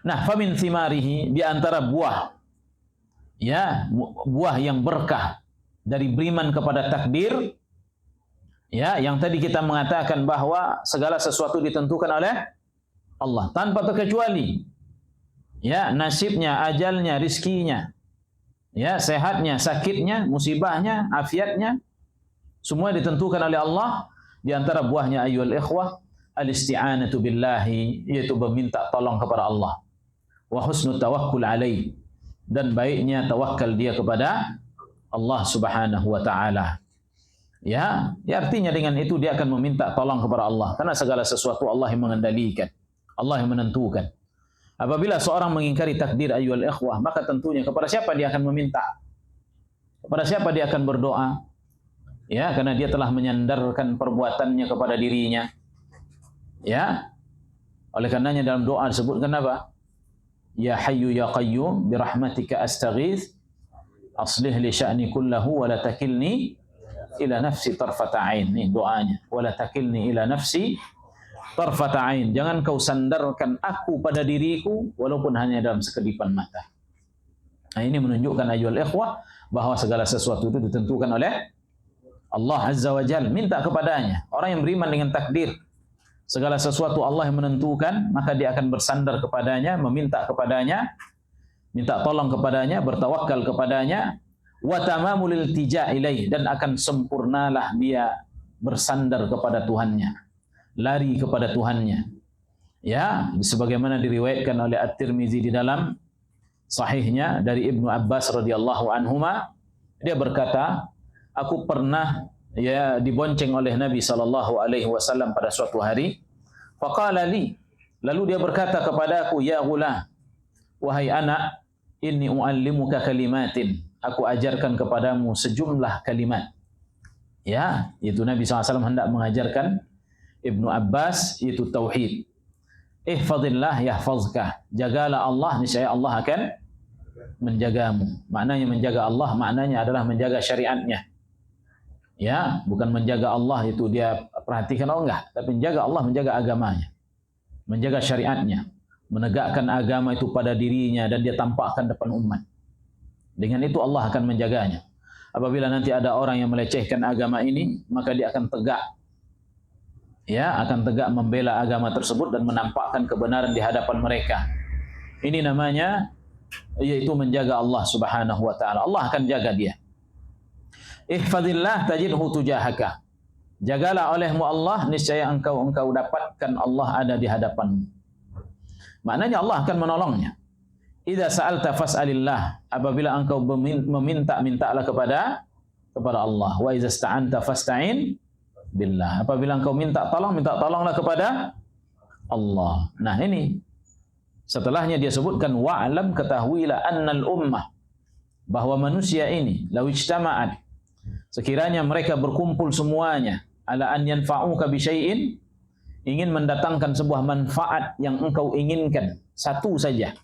Nah, famin thimarihi, di antara buah, ya, buah yang berkah dari beriman kepada takdir, ya, yang tadi kita mengatakan bahwa segala sesuatu ditentukan oleh Allah tanpa terkecuali. Ya, nasibnya, ajalnya, rizkinya, ya, sehatnya, sakitnya, musibahnya, afiatnya, semua ditentukan oleh Allah. Di antara buahnya ayyuhal ikhwah al-isti'anatu billahi, yaitu meminta tolong kepada Allah. Wa husnul tawakkul alaih, dan baiknya tawakal dia kepada Allah Subhanahu wa taala. Ya, artinya dengan itu dia akan meminta tolong kepada Allah, karena segala sesuatu Allah yang mengendalikan, Allah yang menentukan. Apabila seorang mengingkari takdir ayyuhal ikhwah, maka tentunya kepada siapa dia akan meminta? Kepada siapa dia akan berdoa? Ya, karena dia telah menyandarkan perbuatannya kepada dirinya. Ya. Oleh karenanya dalam doa disebutkan apa? Ya Hayyu ya Qayyum bi rahmatika astaghits aslih li sya'ni kullahu wa la takilni ila nafsi tarfata ain. Ini doanya. Wa la takilni ila nafsi tarfata ain. Jangan kau sandarkan aku pada diriku walaupun hanya dalam sekedipan mata. Nah, ini menunjukkan ayyuhal ikhwah bahwa segala sesuatu itu ditentukan oleh Allah Azza wa Jalla. Minta kepadanya. Orang yang beriman dengan takdir, segala sesuatu Allah yang menentukan, maka dia akan bersandar kepadanya, meminta kepadanya, minta tolong kepadanya, bertawakal kepadanya, wa tamamul iltija ilaih, dan akan sempurnalah dia bersandar kepada Tuhannya, lari kepada Tuhannya. Ya, sebagaimana diriwayatkan oleh At-Tirmizi di dalam sahihnya dari Ibnu Abbas radhiyallahu anhuma, dia berkata, aku pernah ya dibonceng oleh Nabi sallallahu alaihi wasallam pada suatu hari. Faqala li, lalu dia berkata kepadaku, ya ghulam, wahai anak, inni uallimuka kalimatin, aku ajarkan kepadamu sejumlah kalimat. Ya, itu Nabi SAW hendak mengajarkan Ibnu Abbas, itu tauhid. Ihfazillah yahfazka, jagalah Allah, niscaya Allah akan menjagamu. Maknanya menjaga Allah, maknanya adalah menjaga syariatnya. Ya, bukan menjaga Allah itu dia perhatikan, oh enggak, tapi menjaga Allah, menjaga agamanya, menjaga syariatnya, menegakkan agama itu pada dirinya dan dia tampakkan depan umat. Dengan itu Allah akan menjaganya. Apabila nanti ada orang yang melecehkan agama ini, maka dia akan tegak, ya, akan tegak membela agama tersebut dan menampakkan kebenaran di hadapan mereka. Ini namanya yaitu menjaga Allah Subhanahu wa taala. Allah akan jaga dia. Ihfazillah tajidhu tujahaka. Jagalah olehmu Allah, niscaya engkau dapatkan Allah ada di hadapanmu. Maknanya Allah akan menolongnya. Idza sa'alta fas'alillah. Apabila engkau meminta, mintalah kepada Allah. Wa idza sta'anta fasta'in billah. Apabila engkau minta tolonglah kepada Allah. Nah, ini setelahnya dia sebutkan wa'lam, ketahuilah annal ummah, bahwa manusia ini law ijtama'at, sekiranya mereka berkumpul semuanya, ala an yanfa'uka bi syai'in, ingin mendatangkan sebuah manfaat yang engkau inginkan, satu saja,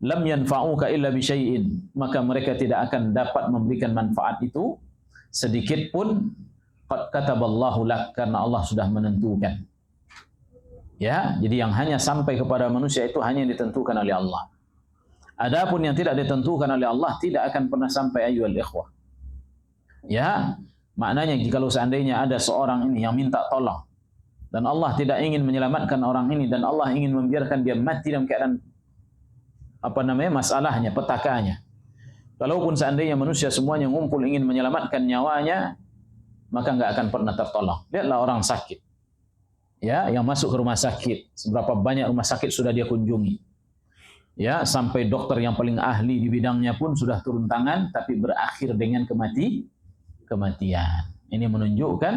lam yanfa'uka illa bi syai'in, maka mereka tidak akan dapat memberikan manfaat itu sedikit pun, qad kataballahu lak, karena Allah sudah menentukan. Ya, jadi yang hanya sampai kepada manusia itu hanya ditentukan oleh Allah. Adapun yang tidak ditentukan oleh Allah tidak akan pernah sampai ayyuhal ikhwah. Ya, maknanya jika seandainya ada seorang ini yang minta tolong dan Allah tidak ingin menyelamatkan orang ini dan Allah ingin membiarkan dia mati dalam keadaan masalahnya, petakanya. Kalaupun seandainya manusia semuanya ngumpul ingin menyelamatkan nyawanya, maka enggak akan pernah tertolong. Lihatlah orang sakit, ya, yang masuk ke rumah sakit, seberapa banyak rumah sakit sudah dia kunjungi. Ya, sampai dokter yang paling ahli di bidangnya pun sudah turun tangan, tapi berakhir dengan kematian. Ini menunjukkan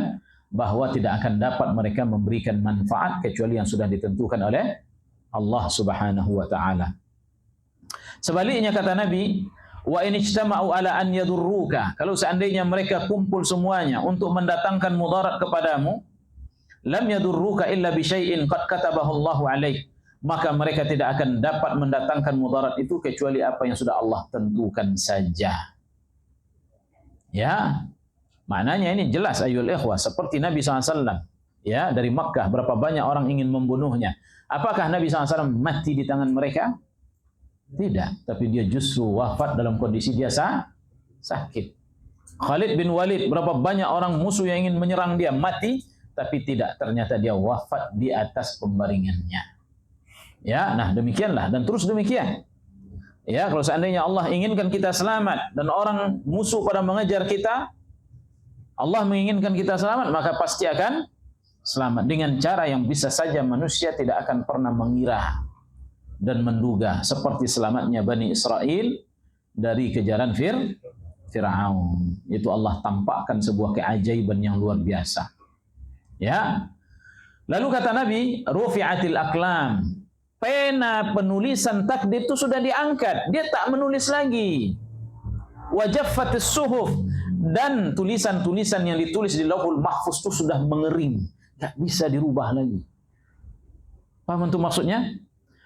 bahwa tidak akan dapat mereka memberikan manfaat kecuali yang sudah ditentukan oleh Allah Subhanahu wa taala. Sebaliknya kata Nabi, Wa in ijtama'u ala an yadurruka, kalau seandainya mereka kumpul semuanya untuk mendatangkan mudarat kepadamu, lam yadurruka illa bi syai'in qad katabahu Allahu 'alaik, maka mereka tidak akan dapat mendatangkan mudarat itu kecuali apa yang sudah Allah tentukan saja. Ya, maknanya ini jelas ayyul ikhwah, seperti Nabi SAW, ya, dari Makkah berapa banyak orang ingin membunuhnya. Apakah Nabi SAW mati di tangan mereka? Tidak, tapi dia justru wafat dalam kondisi dia sakit. Khalid bin Walid, berapa banyak orang musuh yang ingin menyerang dia, mati, tapi tidak, ternyata dia wafat di atas pembaringannya. Ya, nah demikianlah, dan terus demikian. Ya, kalau seandainya Allah inginkan kita selamat dan orang musuh pada mengejar kita, Allah menginginkan kita selamat, maka pasti akan selamat dengan cara yang bisa saja manusia tidak akan pernah mengira dan menduga, seperti selamatnya Bani Israel dari kejaran Fir'aun. Itu Allah tampakkan sebuah keajaiban yang luar biasa. Ya. Lalu kata Nabi, rufi'atil aqlam, pena penulisan takdir itu sudah diangkat, dia tak menulis lagi. Wajaffatis suhuf, dan tulisan-tulisan yang ditulis di Lauhul Mahfuz itu sudah mengering, tak bisa dirubah lagi. Paham itu maksudnya?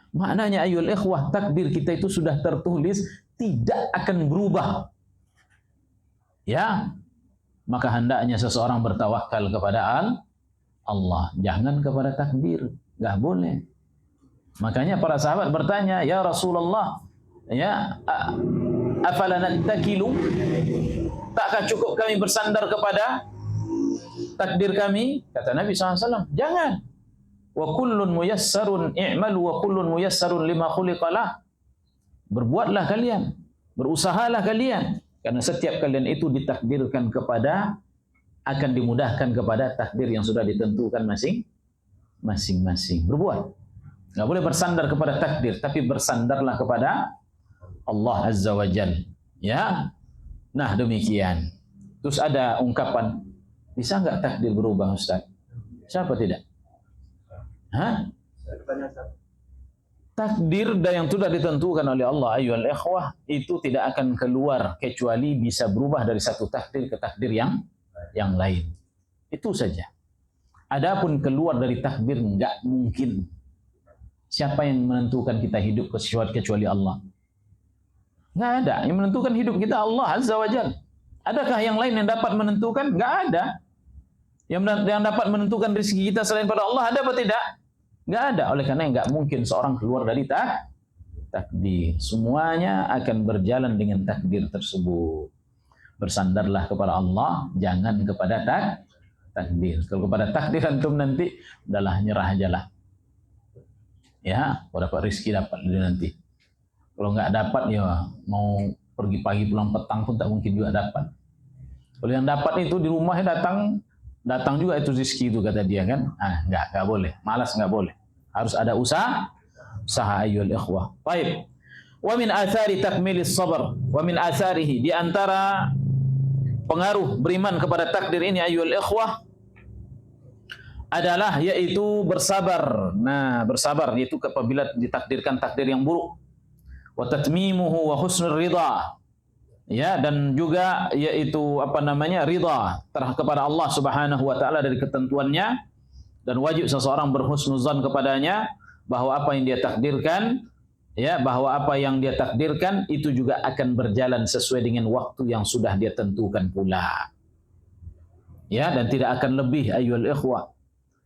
Maknanya ayyul ikhwah, takdir kita itu sudah tertulis, tidak akan berubah. Ya, maka hendaknya seseorang bertawakal kepada Allah, jangan kepada takdir, enggak boleh. Makanya para sahabat bertanya, ya Rasulullah, ya, afala nattakilu, takkah cukup kami bersandar kepada takdir kami? Kata Nabi SAW, jangan. Wa kullun muyassarun i'malu wa kullun muyassarun lima khuliqalah. Berbuatlah kalian, berusahalah kalian, karena setiap kalian itu ditakdirkan kepada, akan dimudahkan kepada takdir yang sudah ditentukan masing-masing. Berbuat. Enggak boleh bersandar kepada takdir, tapi bersandarlah kepada Allah Azza wa Jalla. Ya. Nah, demikian. Terus ada ungkapan, bisa enggak takdir berubah, Ustaz? Siapa tidak? Hah? Takdir yang sudah ditentukan oleh Allah ayyuhal ikhwah itu tidak akan keluar kecuali bisa berubah dari satu takdir ke takdir yang lain. Itu saja. Adapun keluar dari takdir enggak mungkin. Siapa yang menentukan kita hidup kecuali Allah? Enggak ada. Yang menentukan hidup kita Allah Azza wa Jalla. Adakah yang lain yang dapat menentukan? Enggak ada. Yang dapat menentukan rezeki kita selain pada Allah ada apa tidak? Enggak ada. Oleh karena enggak mungkin seorang keluar dari takdir. Semuanya akan berjalan dengan takdir tersebut. Bersandarlah kepada Allah, jangan kepada takdir. Kalau kepada takdir antum nanti udahlah nyerah ajalah. Ya, kalau dapat rezeki dapat nanti. Kalau enggak dapat ya mau pergi pagi pulang petang pun tak mungkin juga dapat. Kalau yang dapat itu di rumahnya datang juga itu rezeki itu kata dia kan. Enggak boleh. Malas enggak boleh. Harus ada usaha ayyul ikhwah. Baik. Wa min athari takmilis sabr wa min atharihi, di antara pengaruh beriman kepada takdir ini ayyul ikhwah adalah yaitu bersabar. Nah, bersabar yaitu apabila ditakdirkan takdir yang buruk. Wa tatmimuhu wa husnul ridha. Ya, dan juga yaitu ridha kepada Allah Subhanahu wa taala dari ketentuannya, dan wajib seseorang berhusnuzan kepadanya bahwa apa yang dia takdirkan, ya, bahwa apa yang dia takdirkan itu juga akan berjalan sesuai dengan waktu yang sudah dia tentukan pula. Ya, dan tidak akan lebih ayyuhal ikhwah.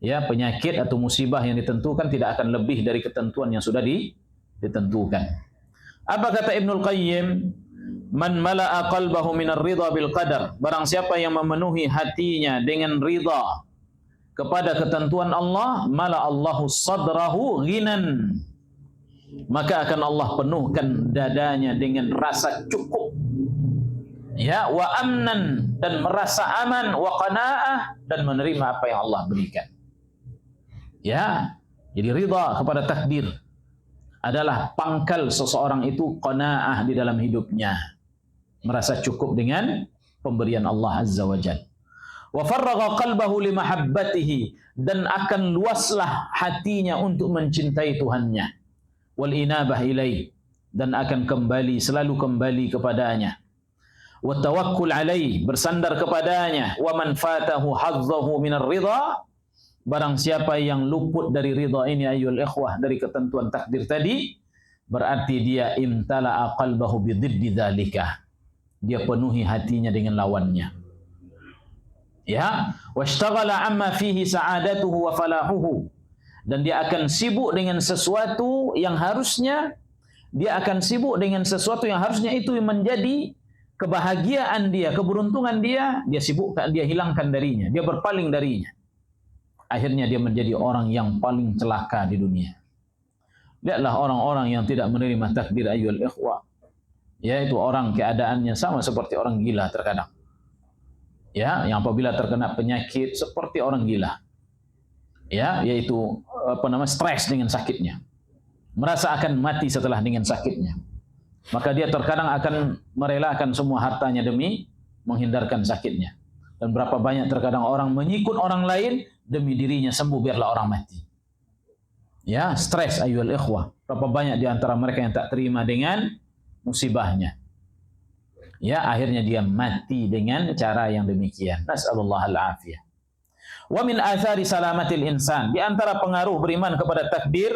Ya, penyakit atau musibah yang ditentukan tidak akan lebih dari ketentuan yang sudah ditentukan. Apa kata Ibnul Qayyim? Man mala'a qalbahu minar ridha bil qadar. Barang siapa yang memenuhi hatinya dengan ridha kepada ketentuan Allah, mala Allahu sadrahu ghinan, maka akan Allah penuhkan dadanya dengan rasa cukup, ya, wa amnan, dan merasa aman, wa qanaah, dan menerima apa yang Allah berikan. Ya, jadi ridha kepada takdir adalah pangkal seseorang itu qanaah di dalam hidupnya, merasa cukup dengan pemberian Allah Azza wa Jalla. Wa farragha qalbahu li mahabbatihi, dan akan luaslah hatinya untuk mencintai Tuhannya. Wal inabah ilaih, dan akan selalu kembali kepadanya. Wa tawakkul alaih, bersandar kepadanya. Wa man fatahu hazzahu minar ridha, barang siapa yang luput dari ridha ini ayyul ikhwah, dari ketentuan takdir tadi, berarti dia imtala'a qalbahu bididdi dzalika, dia penuhi hatinya dengan lawannya. Ya, washtaghala amma fihi sa'adatuhu wa falahuhu, dan dia akan sibuk dengan sesuatu yang harusnya itu menjadi kebahagiaan dia, keberuntungan dia sibukkan, dia hilangkan darinya, dia berpaling darinya. Akhirnya dia menjadi orang yang paling celaka di dunia. Lihatlah orang-orang yang tidak menerima takdir ayyuhal ikhwah, yaitu orang keadaannya sama seperti orang gila terkadang. Ya, yang apabila terkena penyakit seperti orang gila. Ya, yaitu stres dengan sakitnya. Merasa akan mati setelah dengan sakitnya. Maka dia terkadang akan merelakan semua hartanya demi menghindarkan sakitnya. Dan berapa banyak terkadang orang menyikut orang lain demi dirinya sembuh biarlah orang mati. Ya, stres ayyuhal ikhwah. Berapa banyak di antara mereka yang tak terima dengan musibahnya. Ya, akhirnya dia mati dengan cara yang demikian. Nas'alullah al-afiyah. Wa min athari salamatil insan, di antara pengaruh beriman kepada takdir,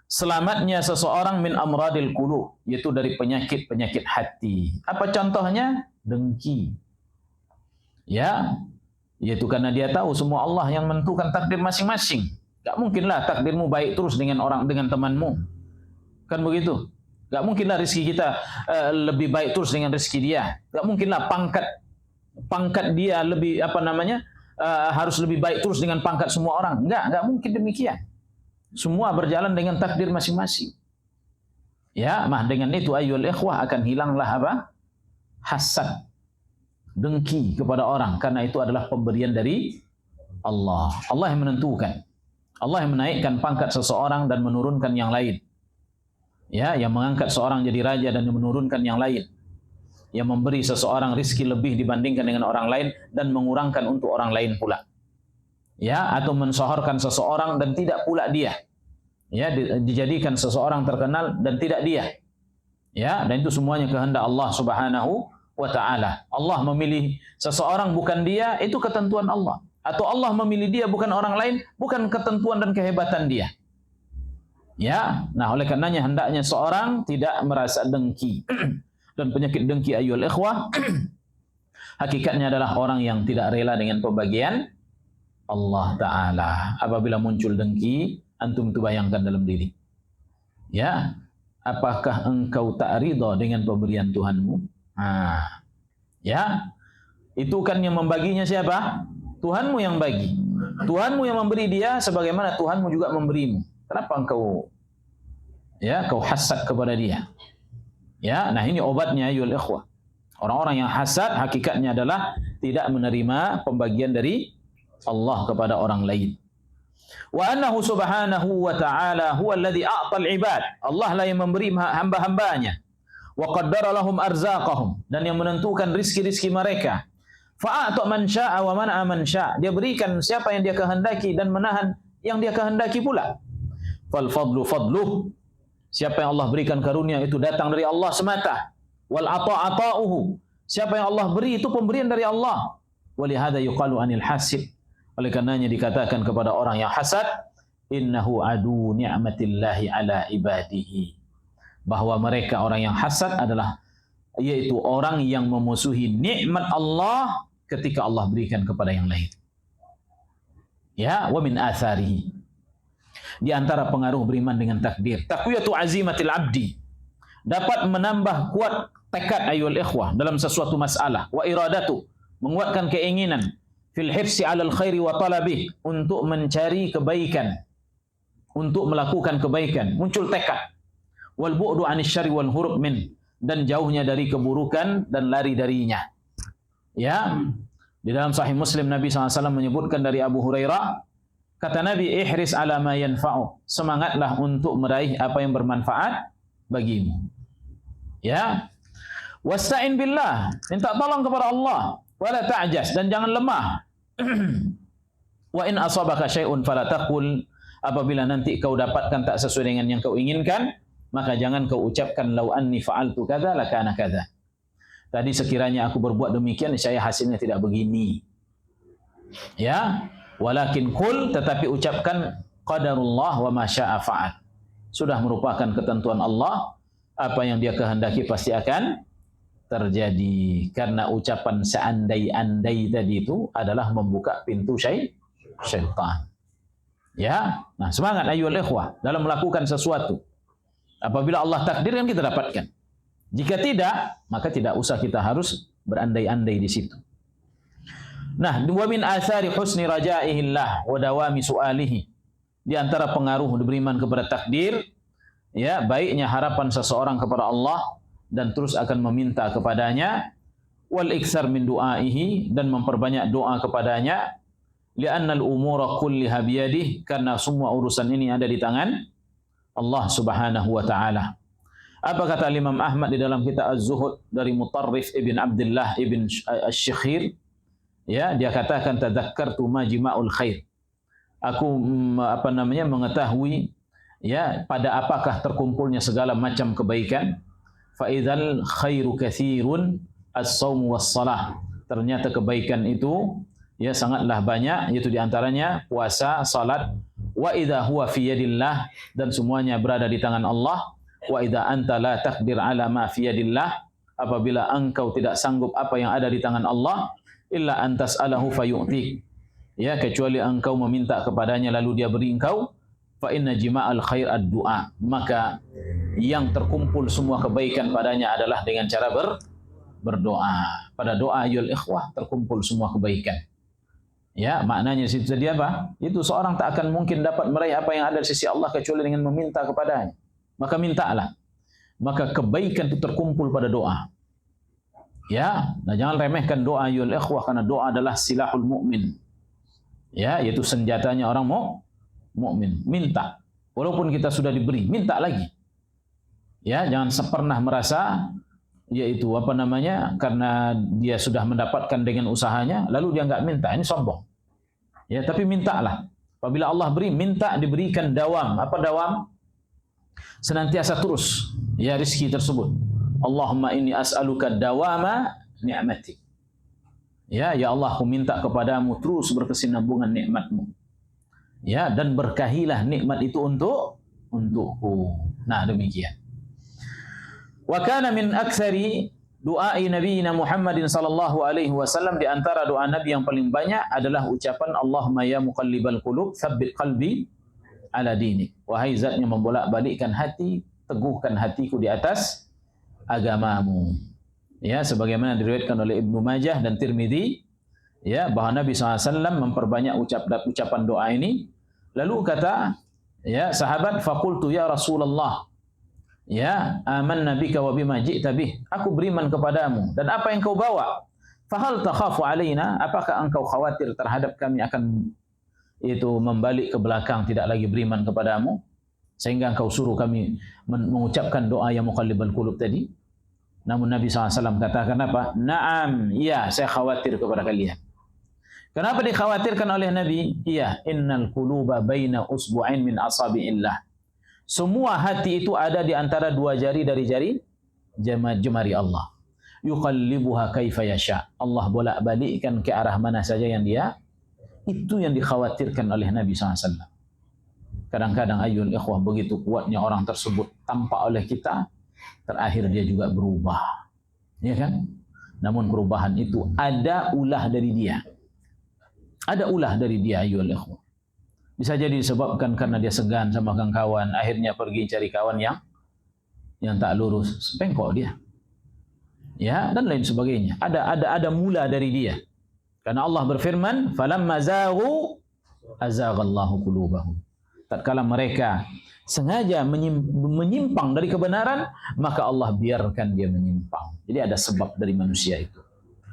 selamatnya seseorang min amradil qulub, yaitu dari penyakit-penyakit hati. Apa contohnya? Dengki. Ya, yaitu karena dia tahu semua Allah yang menentukan takdir masing-masing. Gak mungkinlah takdirmu baik terus dengan temanmu. Kan begitu? Gak mungkinlah rezeki kita lebih baik terus dengan rezeki dia. Gak mungkinlah pangkat dia lebih harus lebih baik terus dengan pangkat semua orang. Gak mungkin demikian. Semua berjalan dengan takdir masing-masing. Ya, dengan itu ayyuhal ikhwah akan hilanglah hasad, dengki kepada orang, karena itu adalah pemberian dari Allah. Allah yang menentukan. Allah yang menaikkan pangkat seseorang dan menurunkan yang lain. Ya, yang mengangkat seorang jadi raja dan menurunkan yang lain. Yang memberi seseorang rizki lebih dibandingkan dengan orang lain dan mengurangkan untuk orang lain pula. Ya, atau mensohorkan seseorang dan tidak pula dia. Ya, dijadikan seseorang terkenal dan tidak dia. Ya, dan itu semuanya kehendak Allah Subhanahu wa ta'ala. Allah memilih seseorang bukan dia, itu ketentuan Allah. Atau Allah memilih dia bukan orang lain, bukan ketentuan dan kehebatan dia. Ya, nah oleh karenanya hendaknya seorang tidak merasa dengki. Dan penyakit dengki ayyuhal ikhwah hakikatnya adalah orang yang tidak rela dengan pembagian Allah Ta'ala. Apabila muncul dengki, antum itu bayangkan dalam diri. Ya, apakah engkau tak ridha dengan pemberian Tuhanmu? Ya, itu kan yang membaginya siapa? Tuhanmu yang bagi. Tuhanmu yang memberi dia sebagaimana Tuhanmu juga memberimu. Kenapa engkau kau hasad kepada dia? Ya, nah ini obatnya ayyuhal ikhwah. Orang-orang yang hasad hakikatnya adalah tidak menerima pembagian dari Allah kepada orang lain. Wa annahu subhanahu wa ta'ala huwa alladhi a'tal ibad. Allah lah yang memberi hamba-hambanya. Wa qaddara lahum arzaqahum, dan yang menentukan rizki-rizki mereka. Fa'ata man sya'a wa mana'a man syaa. Dia berikan siapa yang dia kehendaki dan menahan yang dia kehendaki pula. Fal fadlu fadluh. Siapa yang Allah berikan karunia itu datang dari Allah semata. Wal ata'ata'uhu. Siapa yang Allah beri itu pemberian dari Allah. Walihada yuqalu anil hasid. Oleh karenanya dikatakan kepada orang yang hasad, innahu adu ni'matillahi ala ibadihi. Bahwa mereka orang yang hasad adalah yaitu orang yang memusuhi nikmat Allah ketika Allah berikan kepada yang lain. Ya, wa min atharihi. Di antara pengaruh beriman dengan takdir, taqwiyatu azimatil abdi, dapat menambah kuat tekad ayyuhal ikhwah dalam sesuatu masalah, wa iradatu, menguatkan keinginan, fil hirsi 'alal khairi wa talabih, untuk mencari kebaikan, untuk melakukan kebaikan, muncul tekad, wal bu'du 'anil syarri wal hurub min, dan jauhnya dari keburukan dan lari darinya. Ya, di dalam Sahih Muslim Nabi SAW menyebutkan dari Abu Hurairah, kata Nabi, ihris ala ma yanfa'u, semangatlah untuk meraih apa yang bermanfaat bagimu. Ya, wasta'in billah, minta tolong kepada Allah, wala ta'jas, dan jangan lemah. Wa in asabaka syai'un fala taqul, apabila nanti kau dapatkan tak sesuai dengan yang kau inginkan, maka jangan kau ucapkan lau anni fa'altu kadza lakana kadza. Tadi sekiranya aku berbuat demikian, saya hasilnya tidak begini. Ya, walakin qul, tetapi ucapkan qadarullah wa ma syaa fa'al. Sudah merupakan ketentuan Allah, apa yang dia kehendaki pasti akan terjadi. Karena ucapan seandai-andai tadi itu adalah membuka pintu syaitan. Ya, nah semangat ayyuhal ikhwah dalam melakukan sesuatu. Apabila Allah takdirkan kita dapatkan. Jika tidak, maka tidak usah kita harus berandai-andai di situ. Nah, wa min athari husni rajaihillah wa dawami su'alihi. Di antara pengaruh beriman kepada takdir, ya, baiknya harapan seseorang kepada Allah dan terus akan meminta kepadanya, wal iktsar min du'aihi, dan memperbanyak doa kepadanya, li'annal umura kulliha biyadihi, karena semua urusan ini ada di tangan Allah Subhanahu wa taala. Apa kata Imam Ahmad di dalam kitab Az-Zuhud dari Mutarrif ibn Abdullah ibn Asy-Syikhir? Ya, dia katakan tadzakkartu majma'ul khair. Aku mengetahui, ya, pada apakah terkumpulnya segala macam kebaikan. Fa idzal khairu katsirun as-shaum was-shalah. Ternyata kebaikan itu, ya, sangatlah banyak, yaitu di antaranya puasa, salat. Wa idza huwa fi yadillah, dan semuanya berada di tangan Allah. Wa idza anta la taqdir ala ma fi yadillah, apabila engkau tidak sanggup apa yang ada di tangan Allah, illa antas alahu fayu'tik, ya, kecuali engkau meminta kepadanya lalu dia beri engkau. Fa inna jima'al khair ad-du'a, maka yang terkumpul semua kebaikan padanya adalah dengan cara berdoa. Pada doa ayyuhal ikhwah terkumpul semua kebaikan. Ya, maknanya situ tadi apa? Itu seorang tak akan mungkin dapat meraih apa yang ada di sisi Allah kecuali dengan meminta kepadanya. Maka mintalah. Maka kebaikan itu terkumpul pada doa. Ya, nah jangan remehkan doa ayyuhal ikhwah, karena doa adalah silahul mukmin. Ya, yaitu senjatanya orang mukmin. Minta. Walaupun kita sudah diberi, minta lagi. Ya, jangan pernah merasa yaitu karena dia sudah mendapatkan dengan usahanya lalu dia enggak minta, ini sombong. Ya, tapi mintalah. Apabila Allah beri, minta diberikan dawam. Apa dawam? Senantiasa terus, ya, rezeki tersebut. Allahumma inni as'aluka dawama ni'matik. Ya, ya Allah, aku minta kepadamu terus berkesinambungan nikmatmu. Ya, dan berkahilah nikmat itu untukku. Nah, demikian. Wa kana min aktsari du'ai nabiyina Muhammadin sallallahu alaihi wasallam, di antara doa Nabi yang paling banyak adalah ucapan Allahumma ya muqallibal qulub tsabbit qalbi ala dinik. Wahai zat yang membolak-balikkan hati, teguhkan hatiku di atas agamamu. Ya, sebagaimana diriwayatkan oleh Ibnu Majah dan Tirmidzi, ya, bahwa Nabi SAW memperbanyak ucapan doa ini. Lalu kata, ya, sahabat, faqultu ya Rasulullah, ya, amanna bika wa bima ji'ta bih. Aku beriman kepadamu dan apa yang kau bawa. Fahal takhafu alaina, apakah engkau khawatir terhadap kami akan itu membalik ke belakang, tidak lagi beriman kepadamu, sehingga engkau suruh kami mengucapkan doa yang muqallibal qulub tadi? Namun Nabi SAW katakan apa? Naam, ya, saya khawatir kepada kalian. Kenapa dikhawatirkan oleh Nabi? Iya, innal quluba baina usbu'ain min asabi'illah. Semua hati itu ada di antara dua jari dari jemari Allah. Yuqallibuha kaifa yasha. Allah bolak-balikkan ke arah mana saja yang dia. Itu yang dikhawatirkan oleh Nabi SAW. Kadang-kadang ayyuhal ikhwah, begitu kuatnya orang tersebut tampak oleh kita, terakhir dia juga berubah. Ya kan? Namun perubahan itu ada ulah dari dia. Ada ulah dari dia ayyuhal ikhwah. Bisa jadi disebabkan karena dia segan sama kawan, akhirnya pergi cari kawan yang tak lurus, bengkok dia. Ya, dan lain sebagainya. Ada mula dari dia. Karena Allah berfirman, "Falamma zaghu azaghallahu qulubahum." Tatkala mereka sengaja menyimpang dari kebenaran, maka Allah biarkan dia menyimpang. Jadi ada sebab dari manusia itu.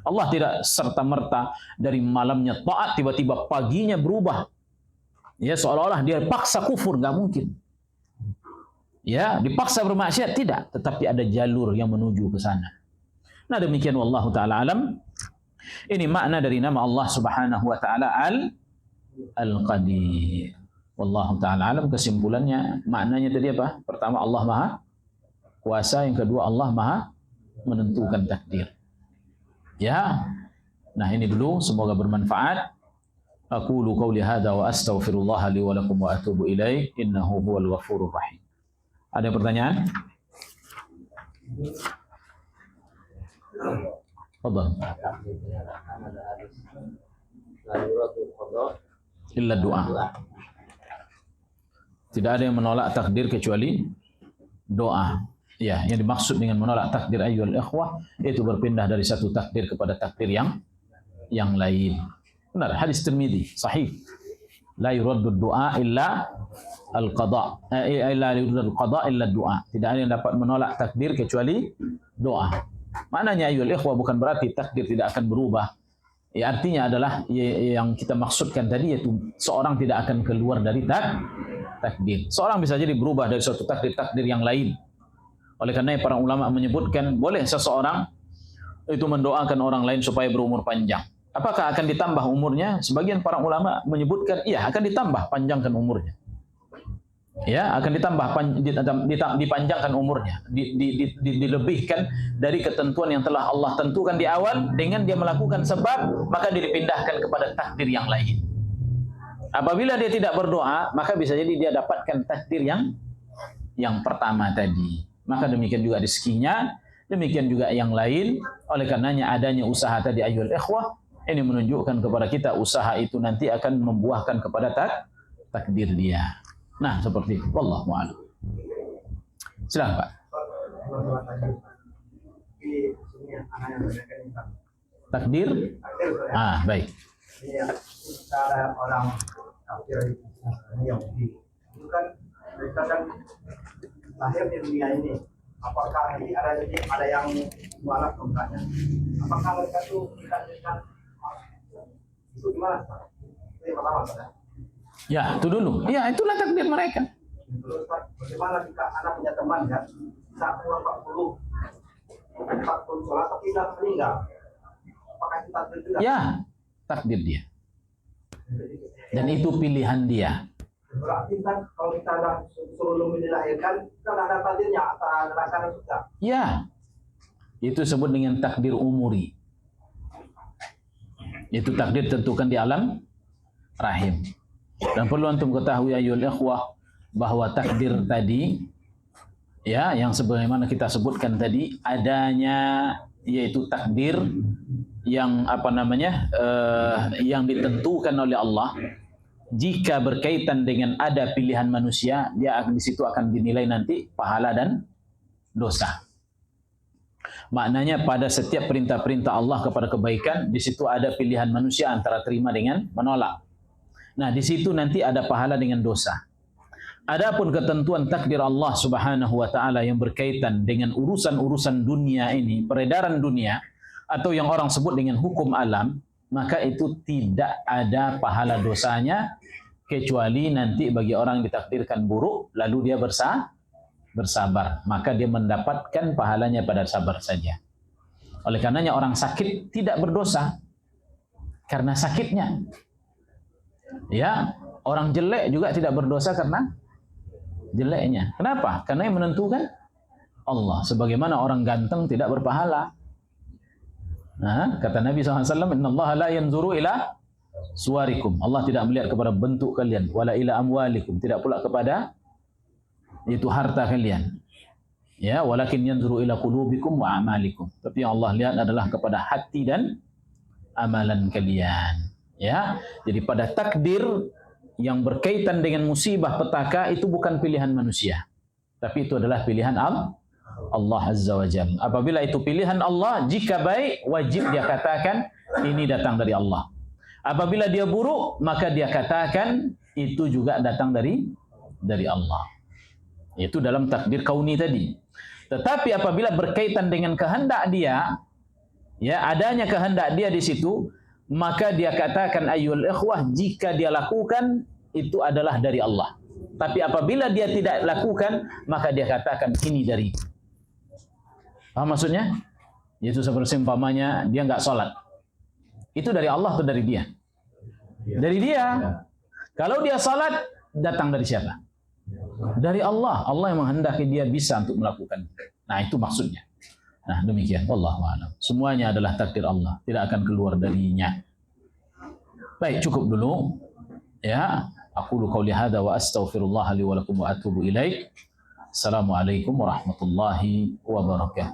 Allah tidak serta-merta dari malamnya taat tiba-tiba paginya berubah. Ya, seolah-olah dia paksa kufur, enggak mungkin. Ya, dipaksa bermaksiat tidak, tetapi ada jalur yang menuju ke sana. Nah, demikian wallahu taala alam. Ini makna dari nama Allah Subhanahu wa taala Al-Qadir. Wallahu taala alam. Kesimpulannya, maknanya tadi apa? Pertama, Allah kuasa, yang kedua Allah Maha menentukan takdir. Ya. Nah, ini dulu, semoga bermanfaat. Aqulu qawli hadza wa astaghfirullah li wa lakum wa atubu ilaih innahu huwal ghafurur rahim. Ada pertanyaan? Fadhal. Illa doa. Tidak ada yang menolak takdir kecuali doa. Ya, yang dimaksud dengan menolak takdir ayyuhal ikhwah itu berpindah dari satu takdir kepada takdir yang lain. Benar, hadis Tirmidzi sahih. La yuraddu du'a illa al-qada. La yuraddu al-qada illa du'a. Tidak ada yang dapat menolak takdir kecuali doa. Maknanya ayyuhal ikhwah bukan berarti takdir tidak akan berubah. Ya, artinya adalah yang kita maksudkan tadi, yaitu seorang tidak akan keluar dari takdir. Seorang bisa jadi berubah dari suatu takdir yang lain. Oleh karena para ulama menyebutkan boleh seseorang itu mendoakan orang lain supaya berumur panjang. Apakah akan ditambah umurnya? Sebagian para ulama menyebutkan iya, akan ditambah, panjangkan umurnya. Ya, akan dipanjangkan umurnya, dilebihkan dari ketentuan yang telah Allah tentukan di awal. Dengan dia melakukan sebab, maka dia dipindahkan kepada takdir yang lain. Apabila dia tidak berdoa, maka bisa jadi dia dapatkan takdir yang pertama tadi. Maka demikian juga rezekinya, demikian juga yang lain. Oleh karenanya adanya usaha tadi ayyuhal ikhwah, ini menunjukkan kepada kita usaha itu nanti akan membuahkan kepada takdir dia. Nah, seperti itu. Wallahu a'lam. Silakan, Pak. Takdir? Baik. Cara orang kafir Yahudi itu kan mereka kan lahir di dunia ini. Apakah ini ada yang mualaf tempatnya? Apakah mereka itu dikatakan itu gimana? Itu yang pertama, Pak. Ya, itu dulu. Ya, itulah takdir mereka. Terus Pak, bagaimana jika anak punya teman kan, saat umur 40 sholat tapi tidak meninggal? Apakah itu takdir juga? Ya, takdir dia. Dan itu pilihan dia. Berarti kan kalau kita dah sebelum dilahirkan, kita tidak ada takdirnya antara neraka dan surga. Ya, itu disebut dengan takdir umuri. Itu takdir tentukan di alam rahim. Dan perlu antum ketahui ayyuhal ikhwah bahwa takdir tadi, ya, yang sebagaimana kita sebutkan tadi, adanya yaitu takdir yang yang ditentukan oleh Allah. Jika berkaitan dengan ada pilihan manusia, dia di situ akan dinilai nanti pahala dan dosa. Maknanya pada setiap perintah-perintah Allah kepada kebaikan, di situ ada pilihan manusia antara terima dengan menolak. Nah, di situ nanti ada pahala dengan dosa. Adapun ketentuan takdir Allah Subhanahu wa taala yang berkaitan dengan urusan-urusan dunia ini, peredaran dunia atau yang orang sebut dengan hukum alam, maka itu tidak ada pahala dosanya kecuali nanti bagi orang yang ditakdirkan buruk lalu dia bersabar, maka dia mendapatkan pahalanya pada sabar saja. Oleh karenanya orang sakit tidak berdosa karena sakitnya. Ya, orang jelek juga tidak berdosa karena jeleknya. Kenapa? Karena yang menentukan Allah. Sebagaimana orang ganteng tidak berpahala. Nah, kata Nabi SAW, Inna Allah la yanzuru ila suwarikum. Allah tidak melihat kepada bentuk kalian. Wala ila amwalikum. Tidak pula kepada itu harta kalian. Ya, walakin yanzuru ila qulubikum wa amalikum. Tapi yang Allah lihat adalah kepada hati dan amalan kalian. Ya, jadi pada takdir yang berkaitan dengan musibah petaka itu bukan pilihan manusia, tapi itu adalah pilihan Allah Azza wa Jalla. Apabila itu pilihan Allah, jika baik wajib dia katakan ini datang dari Allah. Apabila dia buruk, maka dia katakan itu juga datang dari Allah. Itu dalam takdir kauni tadi. Tetapi apabila berkaitan dengan kehendak dia, ya, adanya kehendak dia di situ, maka dia katakan ayyuhal ikhwah, jika dia lakukan itu adalah dari Allah. Tapi apabila dia tidak lakukan, maka dia katakan ini dari. Paham maksudnya? Itu seperti umpamanya dia enggak sholat. Itu dari Allah atau dari dia? Dari dia. Kalau dia sholat, datang dari siapa? Dari Allah. Allah yang menghendaki dia bisa untuk melakukan. Nah, itu maksudnya. Nah, demikian. Wallahu a'lam. Semuanya adalah takdir Allah. Tidak akan keluar darinya. Baik, cukup dulu. Ya. Aqulu qauli hadza wa astaghfirullah li wa lakum wa atubu ilaih. Assalamualaikum warahmatullahi wabarakatuh.